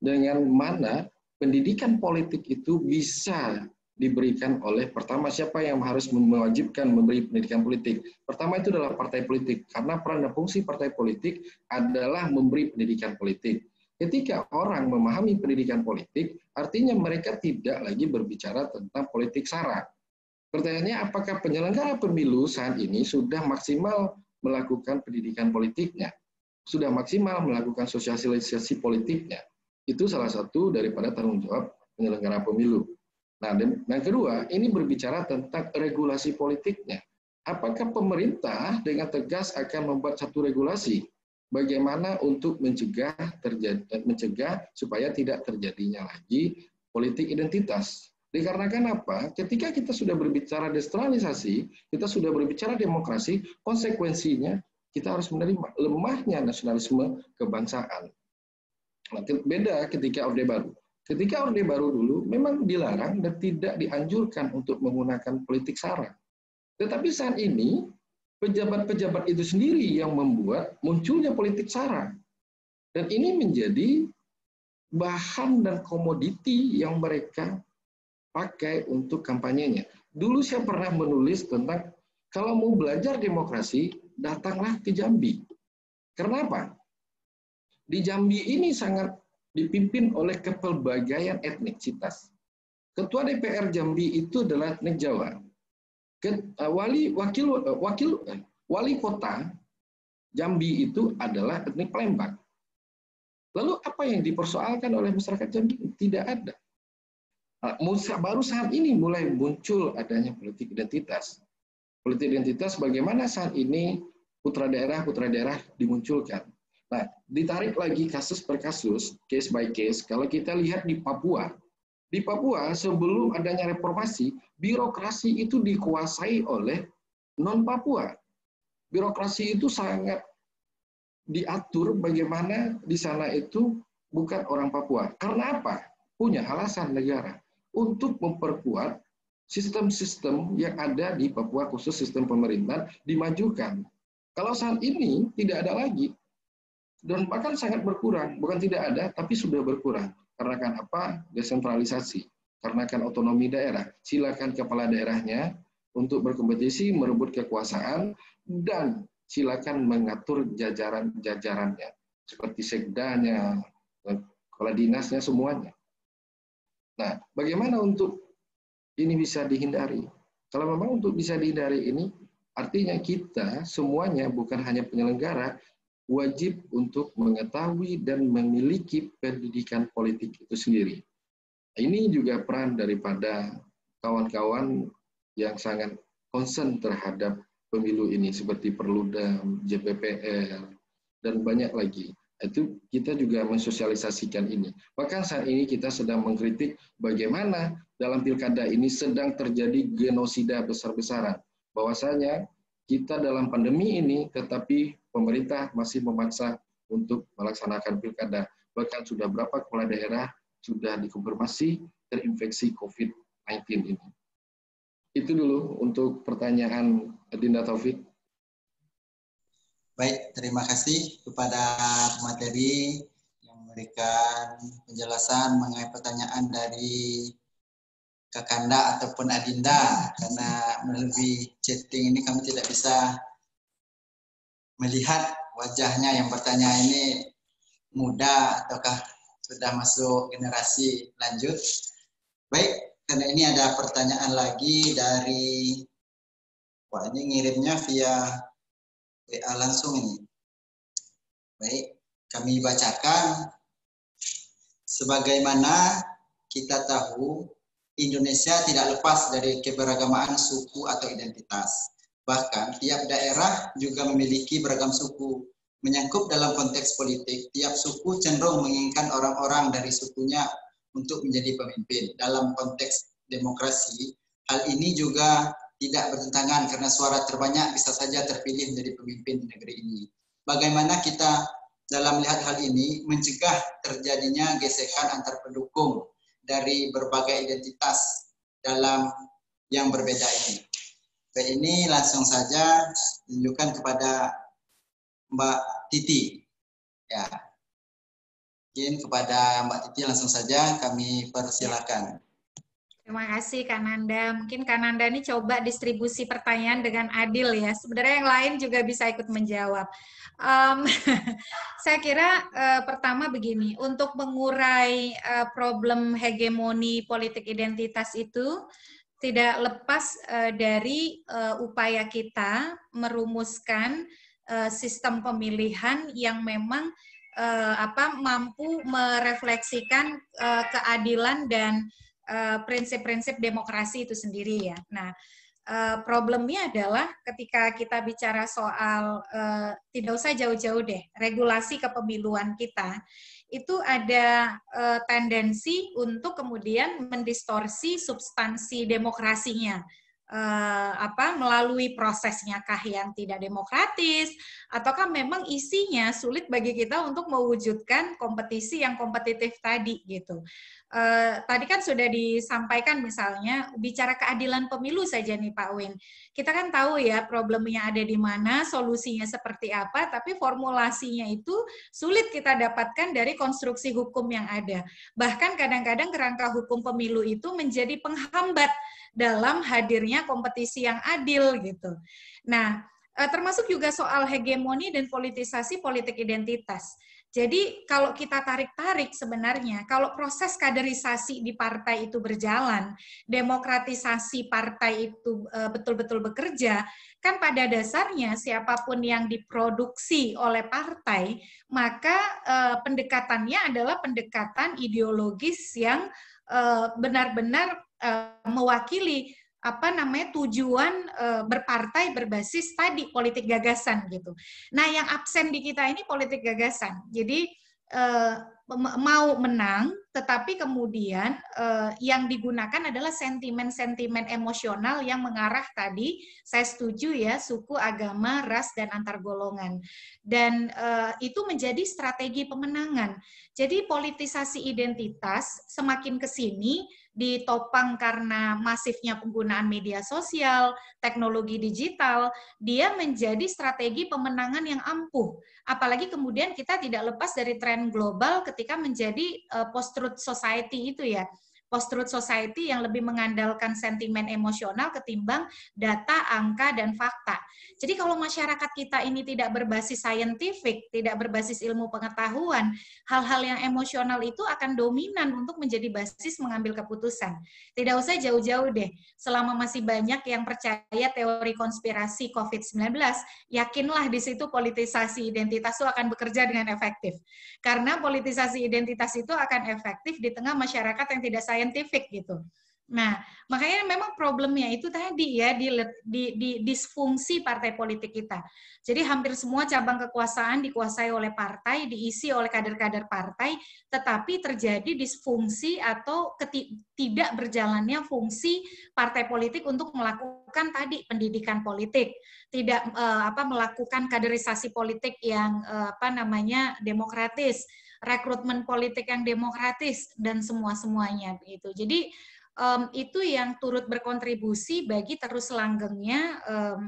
dengan mana pendidikan politik itu bisa diberikan oleh, pertama siapa yang harus mewajibkan memberi pendidikan politik. Pertama itu adalah partai politik, karena peran dan fungsi partai politik adalah memberi pendidikan politik. Ketika orang memahami pendidikan politik, artinya mereka tidak lagi berbicara tentang politik sara. Pertanyaannya, apakah penyelenggara pemilu saat ini sudah maksimal melakukan pendidikan politiknya? Sudah maksimal melakukan sosialisasi politiknya? Itu salah satu daripada tanggung jawab penyelenggara pemilu. Nah, dan yang kedua, ini berbicara tentang regulasi politiknya. Apakah pemerintah dengan tegas akan membuat satu regulasi? Bagaimana untuk mencegah supaya tidak terjadinya lagi politik identitas? Dikarenakan apa? Ketika kita sudah berbicara desentralisasi, kita sudah berbicara demokrasi, konsekuensinya kita harus menerima lemahnya nasionalisme kebangsaan. Nah, beda ketika Orde Baru. Ketika Orde Baru dulu memang dilarang dan tidak dianjurkan untuk menggunakan politik sara. Tetapi saat ini pejabat-pejabat itu sendiri yang membuat munculnya politik sara. Dan ini menjadi bahan dan komoditi yang mereka pakai untuk kampanyenya. Dulu saya pernah menulis tentang kalau mau belajar demokrasi, datanglah ke Jambi. Kenapa? Di Jambi ini sangat dipimpin oleh kepelbagaian etnisitas. Ketua DPR Jambi itu adalah etnik Jawa. Wali kota Jambi itu adalah etnik Palembang. Lalu apa yang dipersoalkan oleh masyarakat Jambi? Tidak ada. Baru saat ini mulai muncul adanya politik identitas. Politik identitas bagaimana saat ini putra daerah dimunculkan. Nah, ditarik lagi kasus per kasus, case by case, kalau kita lihat di Papua sebelum adanya reformasi, birokrasi itu dikuasai oleh non-Papua. Birokrasi itu sangat diatur bagaimana di sana itu bukan orang Papua. Karena apa? Punya alasan negara untuk memperkuat sistem-sistem yang ada di Papua, khusus sistem pemerintahan, dimajukan. Kalau saat ini tidak ada lagi, dan bahkan sangat berkurang, bukan tidak ada, tapi sudah berkurang. Karena kan apa? Desentralisasi. Karena kan otonomi daerah. Silakan kepala daerahnya untuk berkompetisi, merebut kekuasaan, dan silakan mengatur jajaran-jajarannya. Seperti sekdanya, kepala dinasnya, semuanya. Nah, bagaimana untuk ini bisa dihindari? Kalau memang untuk bisa dihindari ini, artinya kita semuanya bukan hanya penyelenggara, wajib untuk mengetahui dan memiliki pendidikan politik itu sendiri. Ini juga peran daripada kawan-kawan yang sangat concern terhadap pemilu ini, seperti Perludem, JPPR, dan banyak lagi. Itu kita juga mensosialisasikan ini. Bahkan saat ini kita sedang mengkritik bagaimana dalam pilkada ini sedang terjadi genosida besar-besaran. Bahwasanya kita dalam pandemi ini, tetapi pemerintah masih memaksa untuk melaksanakan pilkada. Bahkan sudah berapa kepala daerah sudah dikonfirmasi terinfeksi COVID-19 ini. Itu dulu untuk pertanyaan Dinda Taufik. Baik, terima kasih kepada materi yang memberikan penjelasan mengenai pertanyaan dari Kakanda ataupun Adinda, karena melalui chatting ini kami tidak bisa melihat wajahnya yang bertanya ini muda ataukah sudah masuk generasi lanjut. Baik, karena ini ada pertanyaan lagi dari, wah ini ngirimnya via WA langsung ini. Baik, kami bacakan. Sebagaimana kita tahu Indonesia tidak lepas dari keberagaman suku atau identitas. Bahkan tiap daerah juga memiliki beragam suku. Menyangkut dalam konteks politik, tiap suku cenderung menginginkan orang-orang dari sukunya untuk menjadi pemimpin. Dalam konteks demokrasi, hal ini juga tidak bertentangan karena suara terbanyak bisa saja terpilih menjadi pemimpin di negeri ini. Bagaimana kita dalam melihat hal ini mencegah terjadinya gesekan antar pendukung dari berbagai identitas dalam yang berbeda ini? Baik, ini langsung saja tunjukkan kepada Mbak Titi. Ya, mungkin kepada Mbak Titi langsung saja kami persilakan. Terima kasih Kak Nanda. Mungkin Kak Nanda ini coba distribusi pertanyaan dengan adil ya. Sebenarnya yang lain juga bisa ikut menjawab. Saya kira pertama begini, untuk mengurai problem hegemoni politik identitas itu tidak lepas dari upaya kita merumuskan sistem pemilihan yang memang mampu merefleksikan keadilan dan prinsip-prinsip demokrasi itu sendiri ya. Nah, problemnya adalah ketika kita bicara soal tidak usah jauh-jauh deh, regulasi kepemiluan kita itu ada tendensi untuk kemudian mendistorsi substansi demokrasinya. Melalui prosesnya kah yang tidak demokratis, ataukah memang isinya sulit bagi kita untuk mewujudkan kompetisi yang kompetitif tadi gitu. Tadi kan sudah disampaikan misalnya bicara keadilan pemilu saja nih Pak Win. Kita kan tahu ya problemnya ada di mana, solusinya seperti apa, tapi formulasinya itu sulit kita dapatkan dari konstruksi hukum yang ada. Bahkan kadang-kadang kerangka hukum pemilu itu menjadi penghambat dalam hadirnya kompetisi yang adil gitu. Nah, termasuk juga soal hegemoni dan politisasi politik identitas. Jadi kalau kita tarik-tarik sebenarnya, kalau proses kaderisasi di partai itu berjalan, demokratisasi partai itu betul-betul bekerja, kan pada dasarnya siapapun yang diproduksi oleh partai, maka pendekatannya adalah pendekatan ideologis yang benar-benar mewakili tujuan berpartai berbasis tadi politik gagasan gitu. Nah, yang absen di kita ini politik gagasan. Jadi mau menang, tetapi kemudian yang digunakan adalah sentimen-sentimen emosional yang mengarah tadi, saya setuju ya, suku, agama, ras, dan antar golongan. Dan itu menjadi strategi pemenangan. Jadi politisasi identitas semakin ke sini ditopang karena masifnya penggunaan media sosial, teknologi digital, dia menjadi strategi pemenangan yang ampuh. Apalagi kemudian kita tidak lepas dari tren global ketika menjadi post-truth society itu ya. Post-truth society yang lebih mengandalkan sentimen emosional ketimbang data, angka, dan fakta. Jadi kalau masyarakat kita ini tidak berbasis saintifik, tidak berbasis ilmu pengetahuan, hal-hal yang emosional itu akan dominan untuk menjadi basis mengambil keputusan. Tidak usah jauh-jauh deh, selama masih banyak yang percaya teori konspirasi COVID-19, yakinlah di situ politisasi identitas itu akan bekerja dengan efektif. Karena politisasi identitas itu akan efektif di tengah masyarakat yang tidak saintifik gitu. Nah, makanya memang problemnya itu tadi ya di disfungsi partai politik kita. Jadi hampir semua cabang kekuasaan dikuasai oleh partai, diisi oleh kader-kader partai, tetapi terjadi disfungsi atau tidak berjalannya fungsi partai politik untuk melakukan tadi pendidikan politik, tidak melakukan kaderisasi politik yang demokratis, rekrutmen politik yang demokratis dan semuanya begitu. Jadi itu yang turut berkontribusi bagi terus langgengnya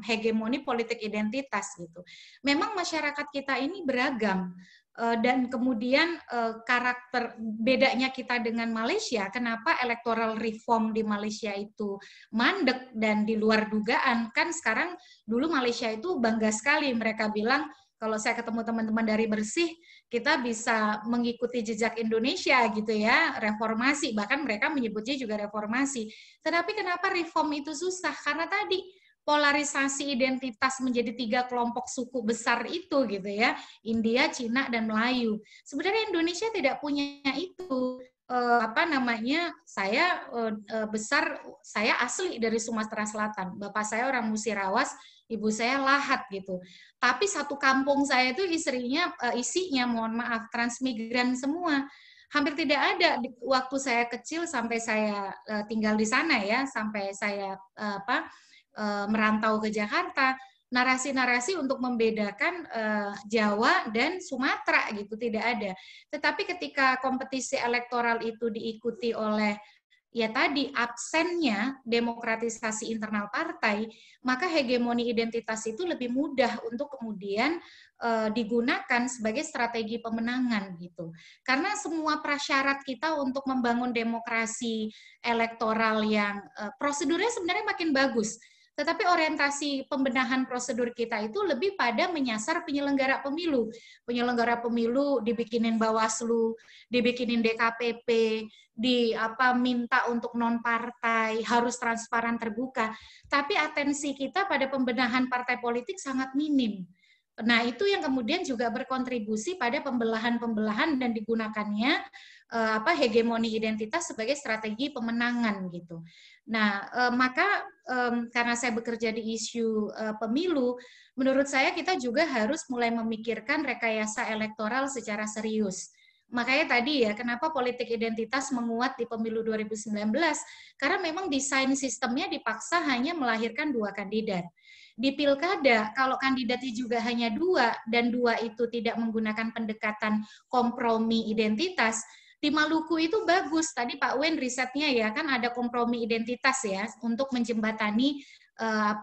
hegemoni politik identitas gitu. Memang masyarakat kita ini beragam dan kemudian karakter bedanya kita dengan Malaysia, kenapa electoral reform di Malaysia itu mandek dan di luar dugaan. Kan sekarang dulu Malaysia itu bangga sekali, mereka bilang kalau saya ketemu teman-teman dari Bersih, kita bisa mengikuti jejak Indonesia gitu ya, reformasi, bahkan mereka menyebutnya juga reformasi. Tetapi kenapa reform itu susah? Karena tadi polarisasi identitas menjadi 3 kelompok suku besar itu gitu ya, India, Cina, dan Melayu. Sebenarnya Indonesia tidak punya itu. saya asli dari Sumatera Selatan. Bapak saya orang Musirawas, ibu saya Lahat gitu. Tapi satu kampung saya itu isinya mohon maaf transmigran semua. Hampir tidak ada waktu saya kecil sampai saya tinggal di sana ya, sampai saya merantau ke Jakarta. Narasi-narasi untuk membedakan Jawa dan Sumatera gitu tidak ada. Tetapi ketika kompetisi elektoral itu diikuti oleh ya tadi absennya demokratisasi internal partai, maka hegemoni identitas itu lebih mudah untuk kemudian digunakan sebagai strategi pemenangan gitu. Karena semua prasyarat kita untuk membangun demokrasi elektoral yang prosedurnya sebenarnya makin bagus. Tetapi orientasi pembenahan prosedur kita itu lebih pada menyasar penyelenggara pemilu. Penyelenggara pemilu dibikinin Bawaslu, dibikinin DKPP, minta untuk non partai, harus transparan terbuka. Tapi atensi kita pada pembenahan partai politik sangat minim. Nah, itu yang kemudian juga berkontribusi pada pembelahan-pembelahan dan digunakannya hegemoni identitas sebagai strategi pemenangan gitu. Nah, maka karena saya bekerja di isu pemilu, menurut saya kita juga harus mulai memikirkan rekayasa elektoral secara serius. Makanya tadi ya, kenapa politik identitas menguat di pemilu 2019? Karena memang desain sistemnya dipaksa hanya melahirkan 2 kandidat. Di pilkada, kalau kandidatnya juga hanya 2, dan 2 itu tidak menggunakan pendekatan kompromi identitas, di Maluku itu bagus, tadi Pak Wen risetnya ya, kan ada kompromi identitas ya, untuk menjembatani 2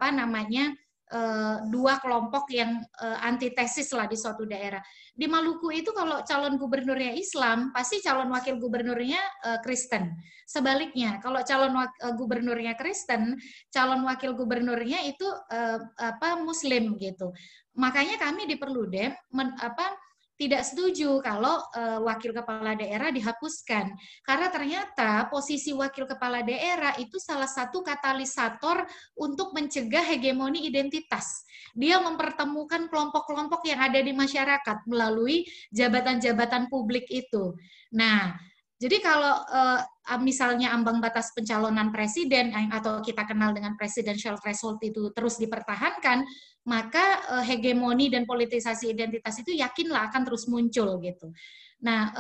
kelompok yang antitesis lah di suatu daerah. Di Maluku itu kalau calon gubernurnya Islam, pasti calon wakil gubernurnya Kristen. Sebaliknya, kalau calon gubernurnya Kristen, calon wakil gubernurnya itu Muslim gitu. Makanya kami di Perludem tidak setuju kalau wakil kepala daerah dihapuskan. Karena ternyata posisi wakil kepala daerah itu salah satu katalisator untuk mencegah hegemoni identitas. Dia mempertemukan kelompok-kelompok yang ada di masyarakat melalui jabatan-jabatan publik itu. Nah, jadi kalau misalnya ambang batas pencalonan presiden atau kita kenal dengan presidential threshold itu terus dipertahankan, maka hegemoni dan politisasi identitas itu yakinlah akan terus muncul gitu. Nah,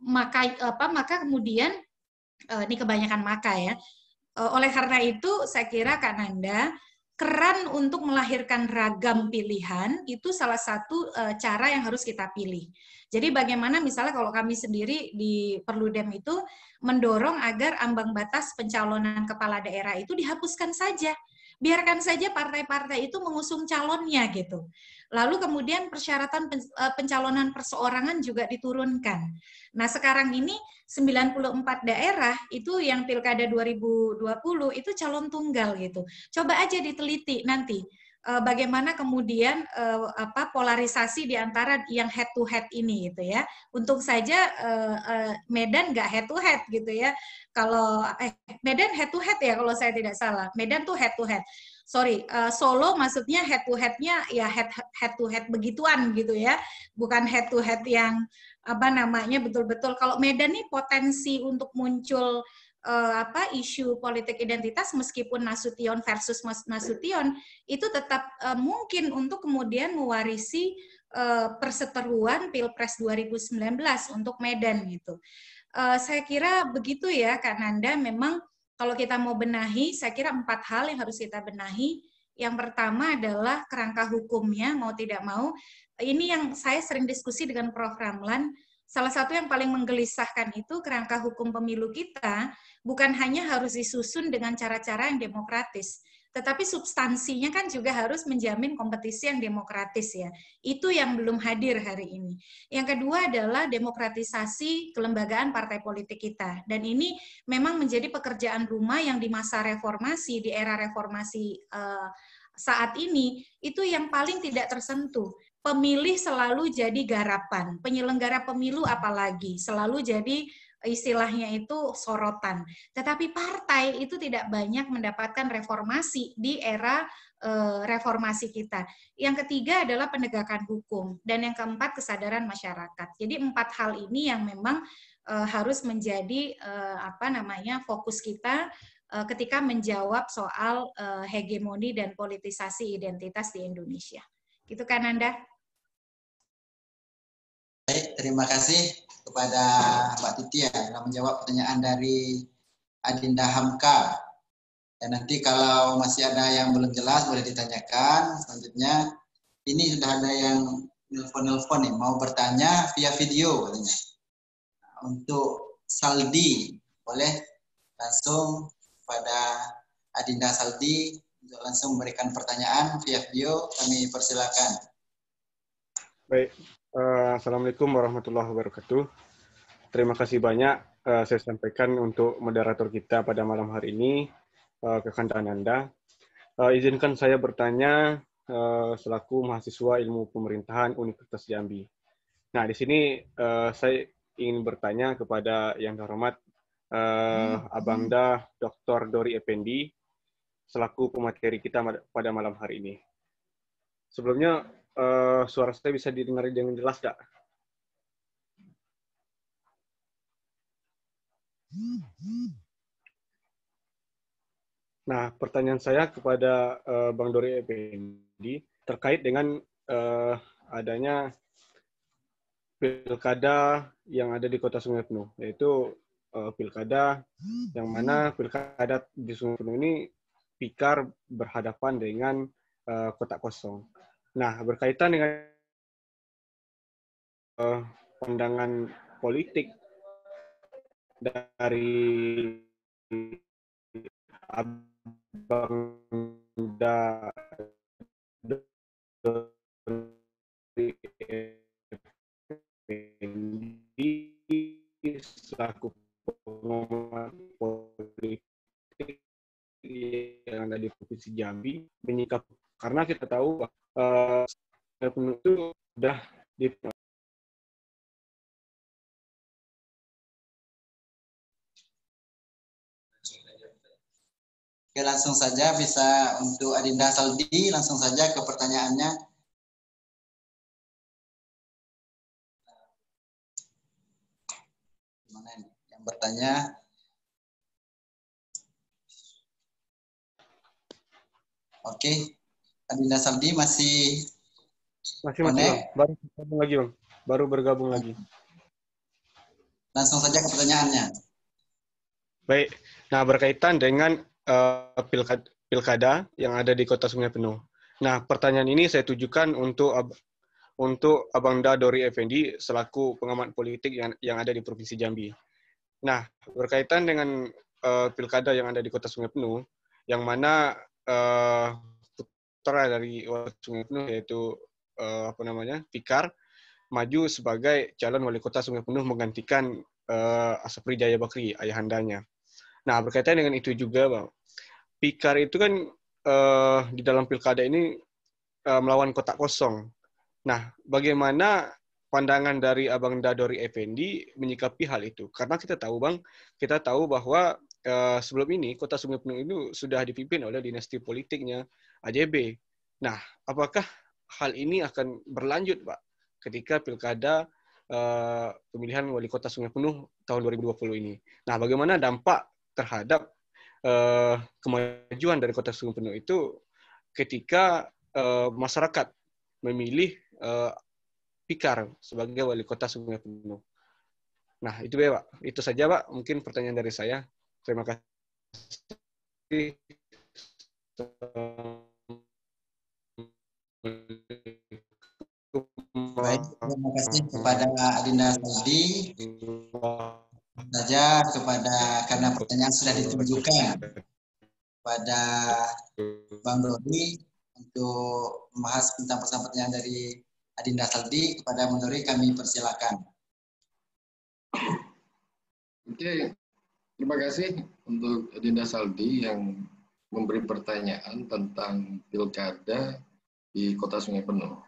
maka kemudian ini kebanyakan maka ya. Oleh karena itu saya kira Kak Nanda, keran untuk melahirkan ragam pilihan itu salah satu cara yang harus kita pilih. Jadi bagaimana misalnya kalau kami sendiri di Perludem itu mendorong agar ambang batas pencalonan kepala daerah itu dihapuskan saja. Biarkan saja partai-partai itu mengusung calonnya gitu. Lalu kemudian persyaratan pencalonan perseorangan juga diturunkan. Nah, sekarang ini 94 daerah itu yang Pilkada 2020 itu calon tunggal gitu. Coba aja diteliti nanti bagaimana kemudian polarisasi di antara yang head to head ini gitu ya. Untung saja Medan nggak head to head gitu ya. Kalau Medan head to head ya kalau saya tidak salah. Medan tuh head to head. Sorry, Solo maksudnya head to head-nya ya head to head begituan gitu ya. Bukan head to head yang betul-betul. Kalau Medan nih potensi untuk muncul isu politik identitas meskipun Nasution versus Nasution itu tetap mungkin untuk kemudian mewarisi perseteruan Pilpres 2019 untuk Medan gitu. Saya kira begitu ya Kak Nanda, memang kalau kita mau benahi, saya kira 4 hal yang harus kita benahi. Yang pertama adalah kerangka hukumnya, mau tidak mau. Ini yang saya sering diskusi dengan Prof. Ramlan. Salah satu yang paling menggelisahkan itu kerangka hukum pemilu kita bukan hanya harus disusun dengan cara-cara yang demokratis, tetapi substansinya kan juga harus menjamin kompetisi yang demokratis ya. Itu yang belum hadir hari ini. Yang kedua adalah demokratisasi kelembagaan partai politik kita. Dan ini memang menjadi pekerjaan rumah yang di masa reformasi, di era reformasi saat ini, itu yang paling tidak tersentuh. Pemilih selalu jadi garapan, penyelenggara pemilu apalagi, selalu jadi istilahnya itu sorotan. Tetapi partai itu tidak banyak mendapatkan reformasi di era reformasi kita. Yang ketiga adalah penegakan hukum, dan yang keempat kesadaran masyarakat. Jadi 4 hal ini yang memang harus menjadi fokus kita ketika menjawab soal hegemoni dan politisasi identitas di Indonesia. Gitu kan, Anda? Baik, terima kasih kepada Mbak Titi ya dalam menjawab pertanyaan dari Adinda Hamka. Dan nanti kalau masih ada yang belum jelas boleh ditanyakan. Selanjutnya ini sudah ada yang nelpon nih, mau bertanya via video katanya. Untuk Saldi, boleh langsung pada Adinda Saldi untuk langsung memberikan pertanyaan via video, kami persilakan. Baik. Assalamualaikum warahmatullahi wabarakatuh. Terima kasih banyak saya sampaikan untuk moderator kita pada malam hari ini, Kakanda Ananda. Izinkan saya bertanya selaku mahasiswa ilmu pemerintahan Universitas Jambi. Nah, di sini saya ingin bertanya kepada yang terhormat Abangda Dr. Dori Effendi selaku pemateri kita pada malam hari ini. Sebelumnya, suara saya bisa didengar dengan jelas, tidak? Nah, pertanyaan saya kepada Bang Dori Effendi terkait dengan adanya pilkada yang ada di Kota Sungai Penuh, yaitu pilkada yang mana pilkada di Sungai Penuh ini pikar berhadapan dengan kotak kosong. Nah, berkaitan dengan pandangan politik dari Abangda selaku pengamat politik yang ada di Provinsi Jambi menyikapi, karena kita tahu itu sudah Oke, langsung saja bisa untuk Adinda Saldi, langsung saja ke pertanyaannya. Gimana ini? Yang bertanya. Oke, Adinda Saldi masih Bang. Baru bergabung lagi, Bang. Baru bergabung lagi. Langsung saja ke pertanyaannya. Baik. Nah, berkaitan dengan pilkada yang ada di Kota Sungai Penuh. Nah, pertanyaan ini saya tujukan untuk Abangda Dori Effendi selaku pengamat politik yang ada di Provinsi Jambi. Nah, berkaitan dengan pilkada yang ada di Kota Sungai Penuh, yang mana putra dari Sungai Penuh yaitu Fikar maju sebagai calon wali kota Sungai Penuh menggantikan Asapri Jaya Bakri, ayahandanya. Nah, berkaitan dengan itu juga, Bang, Fikar itu kan di dalam pilkada ini melawan kotak kosong. Nah, bagaimana pandangan dari Abangda Dori Effendi menyikapi hal itu? Karena kita tahu bahwa sebelum ini Kota Sungai Penuh itu sudah dipimpin oleh dinasti politiknya AJB. Nah, apakah hal ini akan berlanjut, Pak, ketika pilkada pemilihan wali kota Sungai Penuh tahun 2020 ini? Nah, bagaimana dampak terhadap kemajuan dari Kota Sungai Penuh itu ketika masyarakat memilih Fikar sebagai wali kota Sungai Penuh? Nah, itu ya, Pak. Itu saja, Pak. Mungkin pertanyaan dari saya. Terima kasih. Baik, terima kasih kepada Adinda Saldi. Saja karena pertanyaan sudah ditunjukkan pada Bang Dori untuk membahas tentang pertanyaan dari Adinda Saldi. Kepada Bang Dori kami persilakan. Oke, terima kasih untuk Adinda Saldi yang memberi pertanyaan tentang pilkada di Kota Sungai Penuh.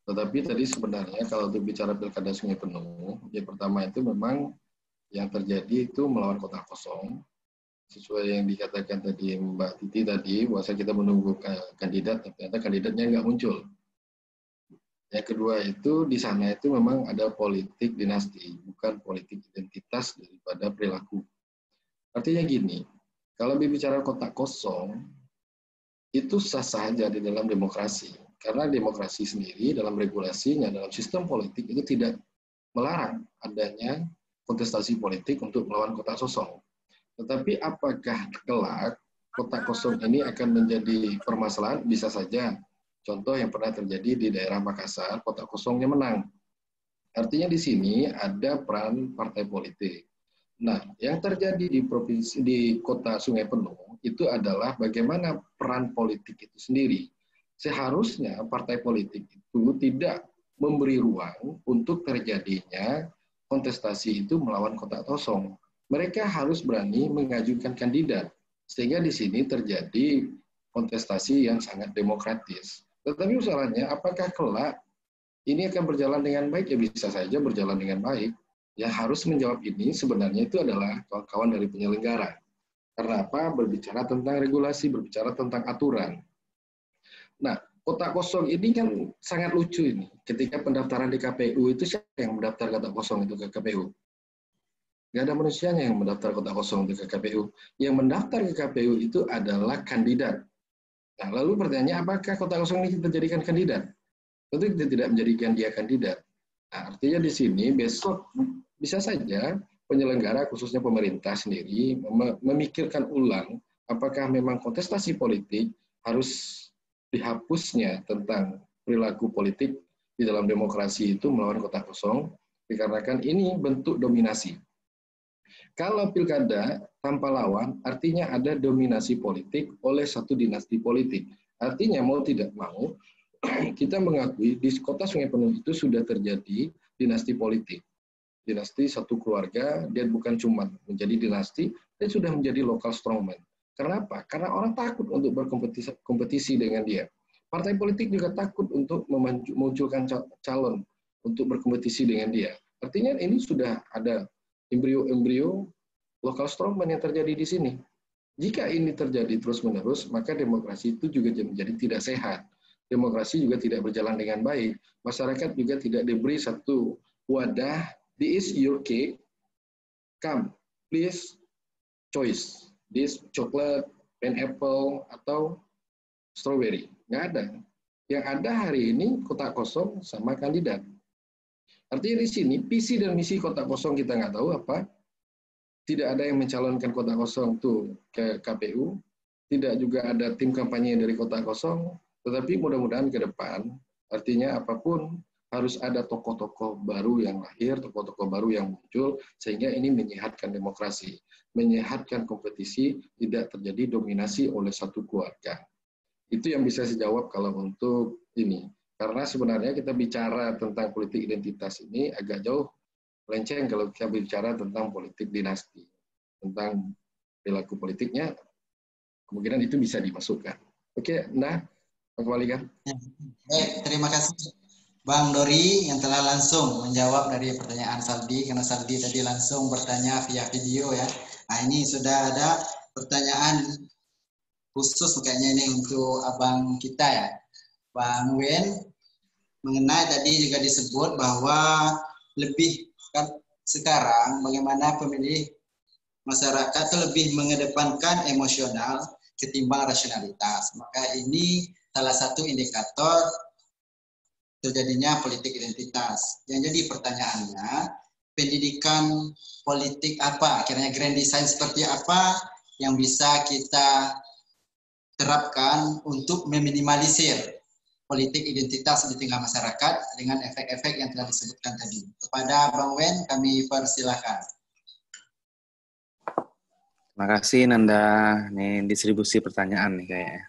Tetapi tadi sebenarnya kalau untuk bicara pilkada Sungai Penuh, yang pertama itu memang yang terjadi itu melawan kotak kosong. Sesuai yang dikatakan tadi Mbak Titi tadi, bahwa kita menunggu kandidat, ternyata kandidatnya nggak muncul. Yang kedua itu di sana itu memang ada politik dinasti, bukan politik identitas daripada perilaku. Artinya gini, kalau berbicara kotak kosong, itu sah-sah saja di dalam demokrasi. Karena demokrasi sendiri dalam regulasinya, dalam sistem politik itu tidak melarang adanya kontestasi politik untuk melawan kotak kosong. Tetapi apakah kelak kotak kosong ini akan menjadi permasalahan? Bisa saja. Contoh yang pernah terjadi di daerah Makassar, kotak kosongnya menang. Artinya di sini ada peran partai politik. Nah, yang terjadi di kota Sungai Penuh itu adalah bagaimana peran politik itu sendiri. Seharusnya partai politik itu tidak memberi ruang untuk terjadinya kontestasi itu melawan kotak kosong. Mereka harus berani mengajukan kandidat, sehingga di sini terjadi kontestasi yang sangat demokratis. Tetapi masalahnya, apakah kelak ini akan berjalan dengan baik? Ya bisa saja berjalan dengan baik. Yang harus menjawab ini sebenarnya itu adalah kawan-kawan dari penyelenggara. Karena apa? Berbicara tentang regulasi, berbicara tentang aturan. Nah, kotak kosong ini kan sangat lucu ini. Ketika pendaftaran di KPU itu siapa yang mendaftar kotak kosong itu ke KPU? Nggak ada manusianya yang mendaftar kotak kosong itu ke KPU. Yang mendaftar ke KPU itu adalah kandidat. Nah, lalu pertanyaannya, apakah kotak kosong ini kita jadikan kandidat? Tentu kita tidak menjadikan dia kandidat. Nah, artinya di sini besok bisa saja penyelenggara, khususnya pemerintah sendiri, memikirkan ulang apakah memang kontestasi politik harus dihapusnya tentang perilaku politik di dalam demokrasi itu melawan kotak kosong, dikarenakan ini bentuk dominasi. Kalau pilkada tanpa lawan, artinya ada dominasi politik oleh satu dinasti politik. Artinya mau tidak mau, kita mengakui di kota Sungai Penuh itu sudah terjadi dinasti politik. Dinasti satu keluarga, dia bukan cuma menjadi dinasti, dia sudah menjadi local strongman. Kenapa? Karena orang takut untuk berkompetisi dengan dia. Partai politik juga takut untuk memunculkan calon untuk berkompetisi dengan dia. Artinya ini sudah ada embrio local strongman yang terjadi di sini. Jika ini terjadi terus-menerus, maka demokrasi itu juga menjadi tidak sehat. Demokrasi juga tidak berjalan dengan baik. Masyarakat juga tidak diberi satu wadah, this is your cake, come, please choice. This chocolate, pineapple, atau strawberry. Nggak ada. Yang ada hari ini kotak kosong sama kandidat. Artinya di sini visi dan misi kotak kosong kita nggak tahu apa. Tidak ada yang mencalonkan kotak kosong itu ke KPU. Tidak juga ada tim kampanye dari kotak kosong. Tetapi mudah-mudahan ke depan, artinya apapun harus ada tokoh-tokoh baru yang lahir, tokoh-tokoh baru yang muncul, sehingga ini menyehatkan demokrasi, menyehatkan kompetisi, tidak terjadi dominasi oleh satu keluarga. Itu yang bisa saya jawab kalau untuk ini. Karena sebenarnya kita bicara tentang politik identitas ini agak jauh melenceng kalau kita bicara tentang politik dinasti. Tentang perilaku politiknya, kemungkinan itu bisa dimasukkan. Oke, nah, kembalikan. Baik, terima kasih Bang Dori yang telah langsung menjawab dari pertanyaan Saldi, karena Saldi tadi langsung bertanya via video ya. Nah, ini sudah ada pertanyaan khusus kayaknya ini untuk abang kita ya, Bang Wen, mengenai tadi juga disebut bahwa lebih kan sekarang bagaimana pemilih masyarakat itu lebih mengedepankan emosional ketimbang rasionalitas. Maka ini salah satu indikator terjadinya politik identitas. Yang jadi pertanyaannya, pendidikan politik apa? Akhirnya grand design seperti apa yang bisa kita terapkan untuk meminimalisir politik identitas di tengah masyarakat dengan efek-efek yang telah disebutkan tadi. Kepada Bang Wen, kami persilahkan. Terima kasih Nanda. Ini distribusi pertanyaan nih kayaknya.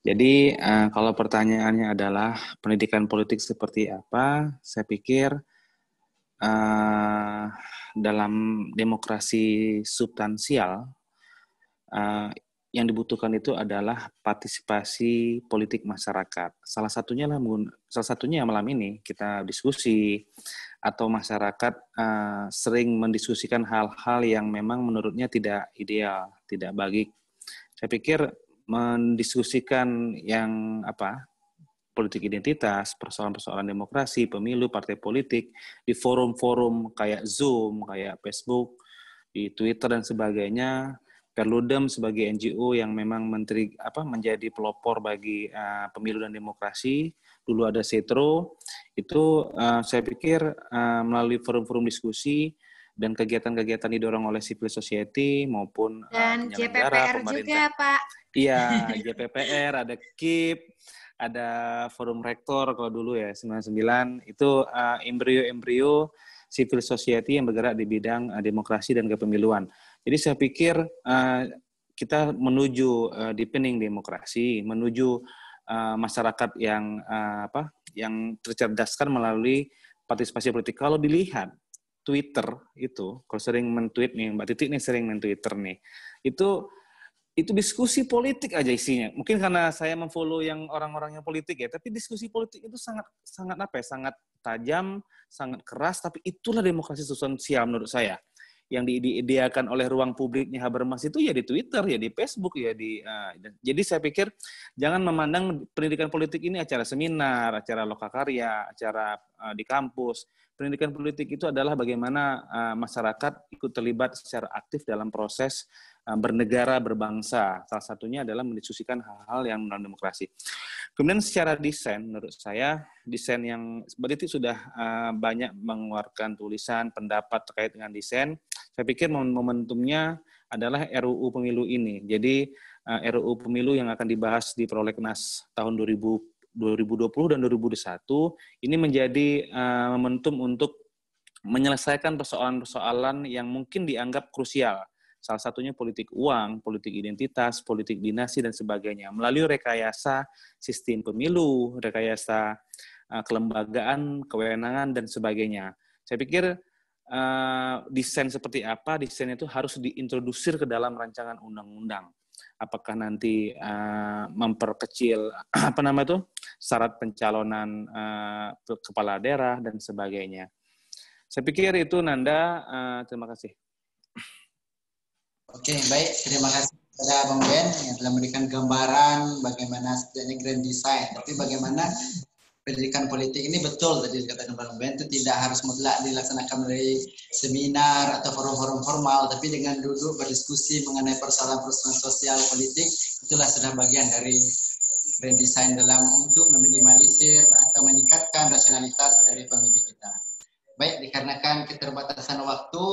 Jadi kalau pertanyaannya adalah pendidikan politik seperti apa, saya pikir dalam demokrasi substansial yang dibutuhkan itu adalah partisipasi politik masyarakat. Salah satunya malam ini kita diskusi atau masyarakat sering mendiskusikan hal-hal yang memang menurutnya tidak ideal, tidak baik. Saya pikir mendiskusikan yang politik identitas, persoalan-persoalan demokrasi, pemilu, partai politik di forum-forum kayak Zoom, kayak Facebook, di Twitter dan sebagainya. Perludem sebagai NGO yang memang menjadi pelopor bagi pemilu dan demokrasi, dulu ada Setro, itu saya pikir melalui forum-forum diskusi dan kegiatan-kegiatan didorong oleh civil society maupun dan penyelenggara JPPR pemerintah. juga, Pak. Iya, JPPR, ada KIP, ada forum rektor kalau dulu ya 99, itu embrio-embrio civil society yang bergerak di bidang demokrasi dan kepemiluan. Jadi saya pikir kita menuju deepening demokrasi, menuju masyarakat yang yang tercerdaskan melalui partisipasi politik. Kalau dilihat Twitter itu, kalau sering men-tweet nih, Mbak Titi nih sering men-Twitter nih, itu diskusi politik aja isinya. Mungkin karena saya memfollow yang orang-orangnya politik ya, tapi diskusi politik itu sangat sangat tajam, sangat keras, tapi itulah demokrasi sosial menurut saya. Yang diideakan oleh ruang publiknya Habermas itu ya di Twitter, ya di Facebook, ya jadi saya pikir jangan memandang pendidikan politik ini acara seminar, acara lokakarya, acara di kampus. Pendidikan politik itu adalah bagaimana masyarakat ikut terlibat secara aktif dalam proses bernegara, berbangsa. Salah satunya adalah mendiskusikan hal-hal yang non-demokrasi. Kemudian secara desain, menurut saya, desain yang Mbak Titi sudah banyak mengeluarkan tulisan, pendapat terkait dengan desain. Saya pikir momentumnya adalah RUU Pemilu ini. Jadi RUU Pemilu yang akan dibahas di Prolegnas tahun 2020 dan 2021, ini menjadi momentum untuk menyelesaikan persoalan-persoalan yang mungkin dianggap krusial. Salah satunya politik uang, politik identitas, politik dinasti, dan sebagainya. Melalui rekayasa sistem pemilu, rekayasa kelembagaan, kewenangan, dan sebagainya. Saya pikir desain seperti apa, desain itu harus diintrodusir ke dalam rancangan undang-undang. Apakah nanti memperkecil syarat pencalonan kepala daerah, dan sebagainya. Saya pikir itu, Nanda. Terima kasih. Oke, baik. Terima kasih kepada Bang Ben yang telah memberikan gambaran bagaimana sebenarnya grand design. Tapi bagaimana pendidikan politik ini betul tadi dikatakan Bang Ben itu tidak harus mutlak dilaksanakan melalui seminar atau forum-forum formal, tapi dengan duduk berdiskusi mengenai persoalan-persoalan sosial politik, itulah sudah bagian dari grand design dalam untuk meminimalisir atau meningkatkan rasionalitas dari pemilih kita. Baik, dikarenakan keterbatasan waktu,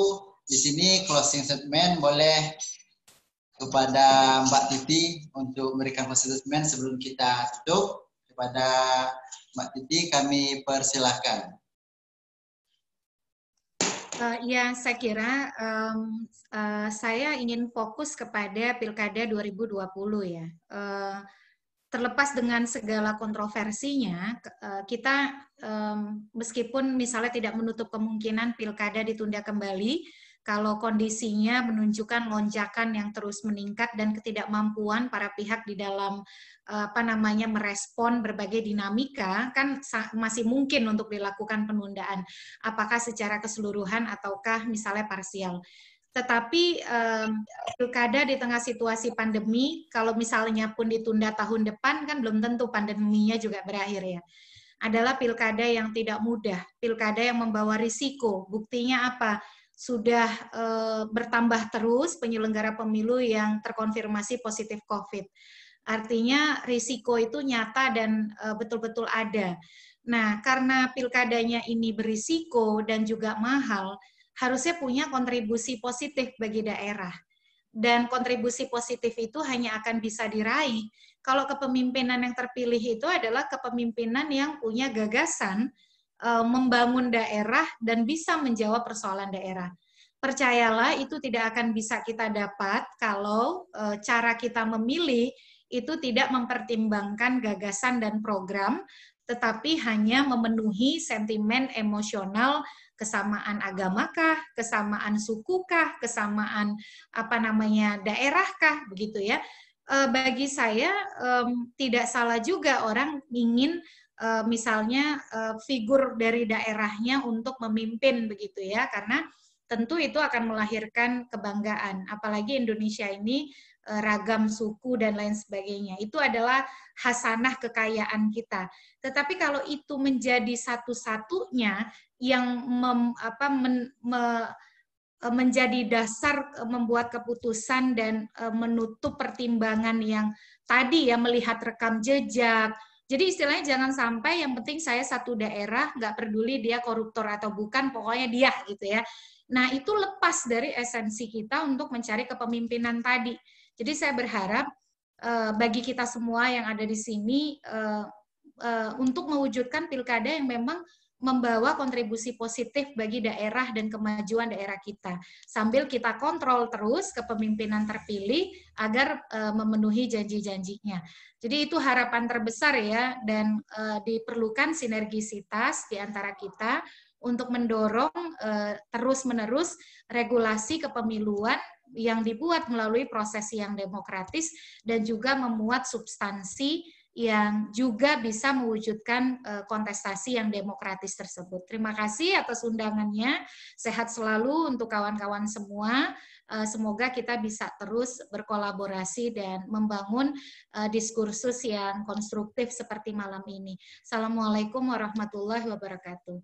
di sini closing statement boleh kepada Mbak Titi untuk memberikan closing statement sebelum kita tutup. Kepada Mbak Titi kami persilahkan. Ya, saya kira saya ingin fokus kepada Pilkada 2020 ya. Terlepas dengan segala kontroversinya, kita meskipun misalnya tidak menutup kemungkinan Pilkada ditunda kembali, kalau kondisinya menunjukkan lonjakan yang terus meningkat dan ketidakmampuan para pihak di dalam merespon berbagai dinamika, kan masih mungkin untuk dilakukan penundaan, apakah secara keseluruhan ataukah misalnya parsial. Tetapi pilkada di tengah situasi pandemi, kalau misalnya pun ditunda tahun depan, kan belum tentu pandeminya juga berakhir ya. Adalah pilkada yang tidak mudah, pilkada yang membawa risiko. Buktinya apa? Sudah bertambah terus penyelenggara pemilu yang terkonfirmasi positif COVID. Artinya risiko itu nyata dan betul-betul ada. Nah, karena pilkadanya ini berisiko dan juga mahal, harusnya punya kontribusi positif bagi daerah. Dan kontribusi positif itu hanya akan bisa diraih kalau kepemimpinan yang terpilih itu adalah kepemimpinan yang punya gagasan membangun daerah dan bisa menjawab persoalan daerah. Percayalah, itu tidak akan bisa kita dapat kalau cara kita memilih itu tidak mempertimbangkan gagasan dan program, tetapi hanya memenuhi sentimen emosional, kesamaan agamakah, kesamaan sukukah, kesamaan daerahkah, begitu ya. Bagi saya tidak salah juga orang ingin misalnya figur dari daerahnya untuk memimpin begitu ya, karena tentu itu akan melahirkan kebanggaan. Apalagi Indonesia ini ragam suku dan lain sebagainya. Itu adalah hasanah kekayaan kita. Tetapi kalau itu menjadi satu-satunya yang menjadi dasar membuat keputusan dan menutup pertimbangan yang tadi ya, melihat rekam jejak. Jadi istilahnya jangan sampai yang penting saya satu daerah, nggak peduli dia koruptor atau bukan, pokoknya dia gitu ya. Nah itu lepas dari esensi kita untuk mencari kepemimpinan tadi. Jadi saya berharap bagi kita semua yang ada di sini untuk mewujudkan pilkada yang memang membawa kontribusi positif bagi daerah dan kemajuan daerah kita. Sambil kita kontrol terus kepemimpinan terpilih agar memenuhi janji-janjinya. Jadi itu harapan terbesar ya, dan diperlukan sinergisitas di antara kita untuk mendorong terus-menerus regulasi kepemiluan yang dibuat melalui proses yang demokratis dan juga memuat substansi yang juga bisa mewujudkan kontestasi yang demokratis tersebut. Terima kasih atas undangannya. Sehat selalu untuk kawan-kawan semua. Semoga kita bisa terus berkolaborasi dan membangun diskursus yang konstruktif seperti malam ini. Assalamualaikum warahmatullahi wabarakatuh.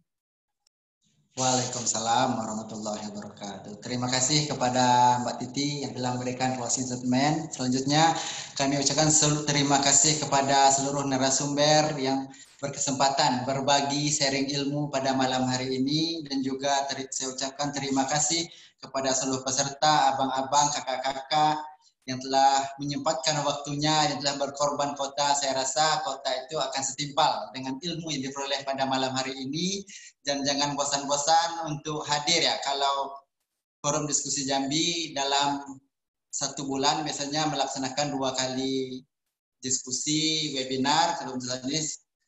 Waalaikumsalam warahmatullahi wabarakatuh. Terima kasih kepada Mbak Titi yang telah memberikan closing statement. Selanjutnya kami ucapkan terima kasih kepada seluruh narasumber yang berkesempatan berbagi sharing ilmu pada malam hari ini, dan juga saya ucapkan terima kasih kepada seluruh peserta, abang-abang, kakak-kakak yang telah menyempatkan waktunya, yang telah berkorban kota. Saya rasa kota itu akan setimpal dengan ilmu yang diperoleh pada malam hari ini. Dan jangan bosan-bosan untuk hadir ya. Kalau Forum Diskusi Jambi dalam 1 bulan biasanya melaksanakan 2 kali diskusi, webinar. Kalau misalnya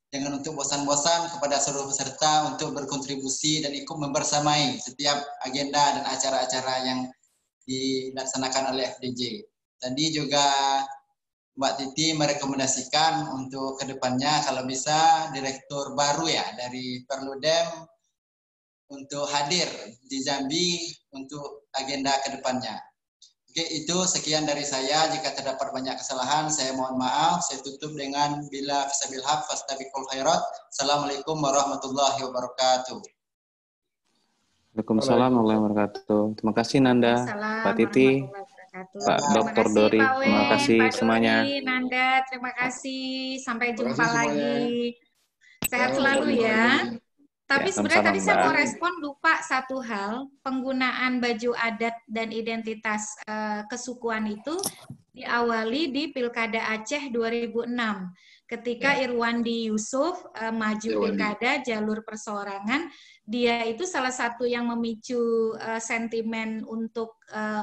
jangan untuk bosan-bosan kepada seluruh peserta untuk berkontribusi dan ikut membersamai setiap agenda dan acara-acara yang dilaksanakan oleh FDJ. Tadi juga Mbak Titi merekomendasikan untuk kedepannya kalau bisa direktur baru ya dari Perludem untuk hadir di Jambi untuk agenda kedepannya. Oke, itu sekian dari saya. Jika terdapat banyak kesalahan, saya mohon maaf. Saya tutup dengan bila fisabil haq fastabiqul khairat. Assalamualaikum warahmatullahi wabarakatuh. Waalaikumsalam warahmatullahi wabarakatuh. Terima kasih Nanda, Pak Titi, Pak Dr. Dori. Terima kasih semuanya. Nanda, terima kasih. Sampai jumpa lagi. Sehat selalu ya. Tapi sebenarnya tadi saya mau respon lupa satu hal, penggunaan baju adat dan identitas kesukuan itu diawali di Pilkada Aceh 2006 ketika Irwandi Yusuf maju pilkada jalur perseorangan. Dia itu salah satu yang memicu sentimen untuk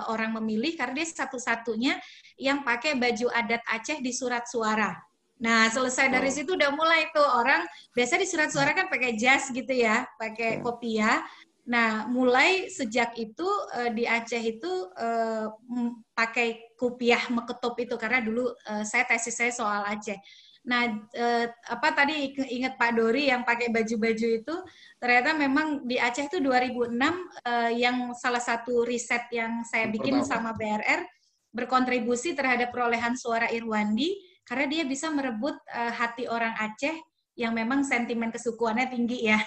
orang memilih karena dia satu-satunya yang pakai baju adat Aceh di surat suara. Nah, selesai dari situ udah mulai tuh orang, biasa di surat suara kan pakai jas gitu ya, pakai kopiah. Nah, mulai sejak itu di Aceh itu pakai kopiah meketup itu, karena dulu tesis saya soal Aceh. Nah, tadi ingat Pak Dori yang pakai baju-baju itu, ternyata memang di Aceh itu 2006 yang salah satu riset yang saya bikin sama BRR berkontribusi terhadap perolehan suara Irwandi, karena dia bisa merebut hati orang Aceh yang memang sentimen kesukuannya tinggi ya.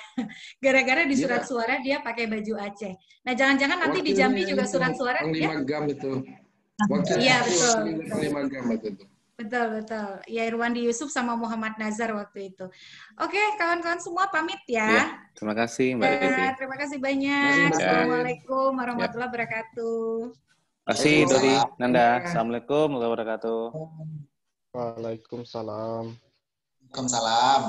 Gara-gara di surat suara dia pakai baju Aceh. Nah, jangan-jangan nanti di Jambi juga surat suara ya? Gam itu. Iya, betul. Gam itu. Betul. Ya, Irwandi Yusuf sama Muhammad Nazar waktu itu. Oke, kawan-kawan semua pamit ya. Terima kasih Mbak Titi. Terima kasih banyak. Assalamualaikum warahmatullahi wabarakatuh. Terima kasih Dori, Nanda. Assalamualaikum warahmatullahi wabarakatuh. Waalaikumsalam. Waalaikumsalam.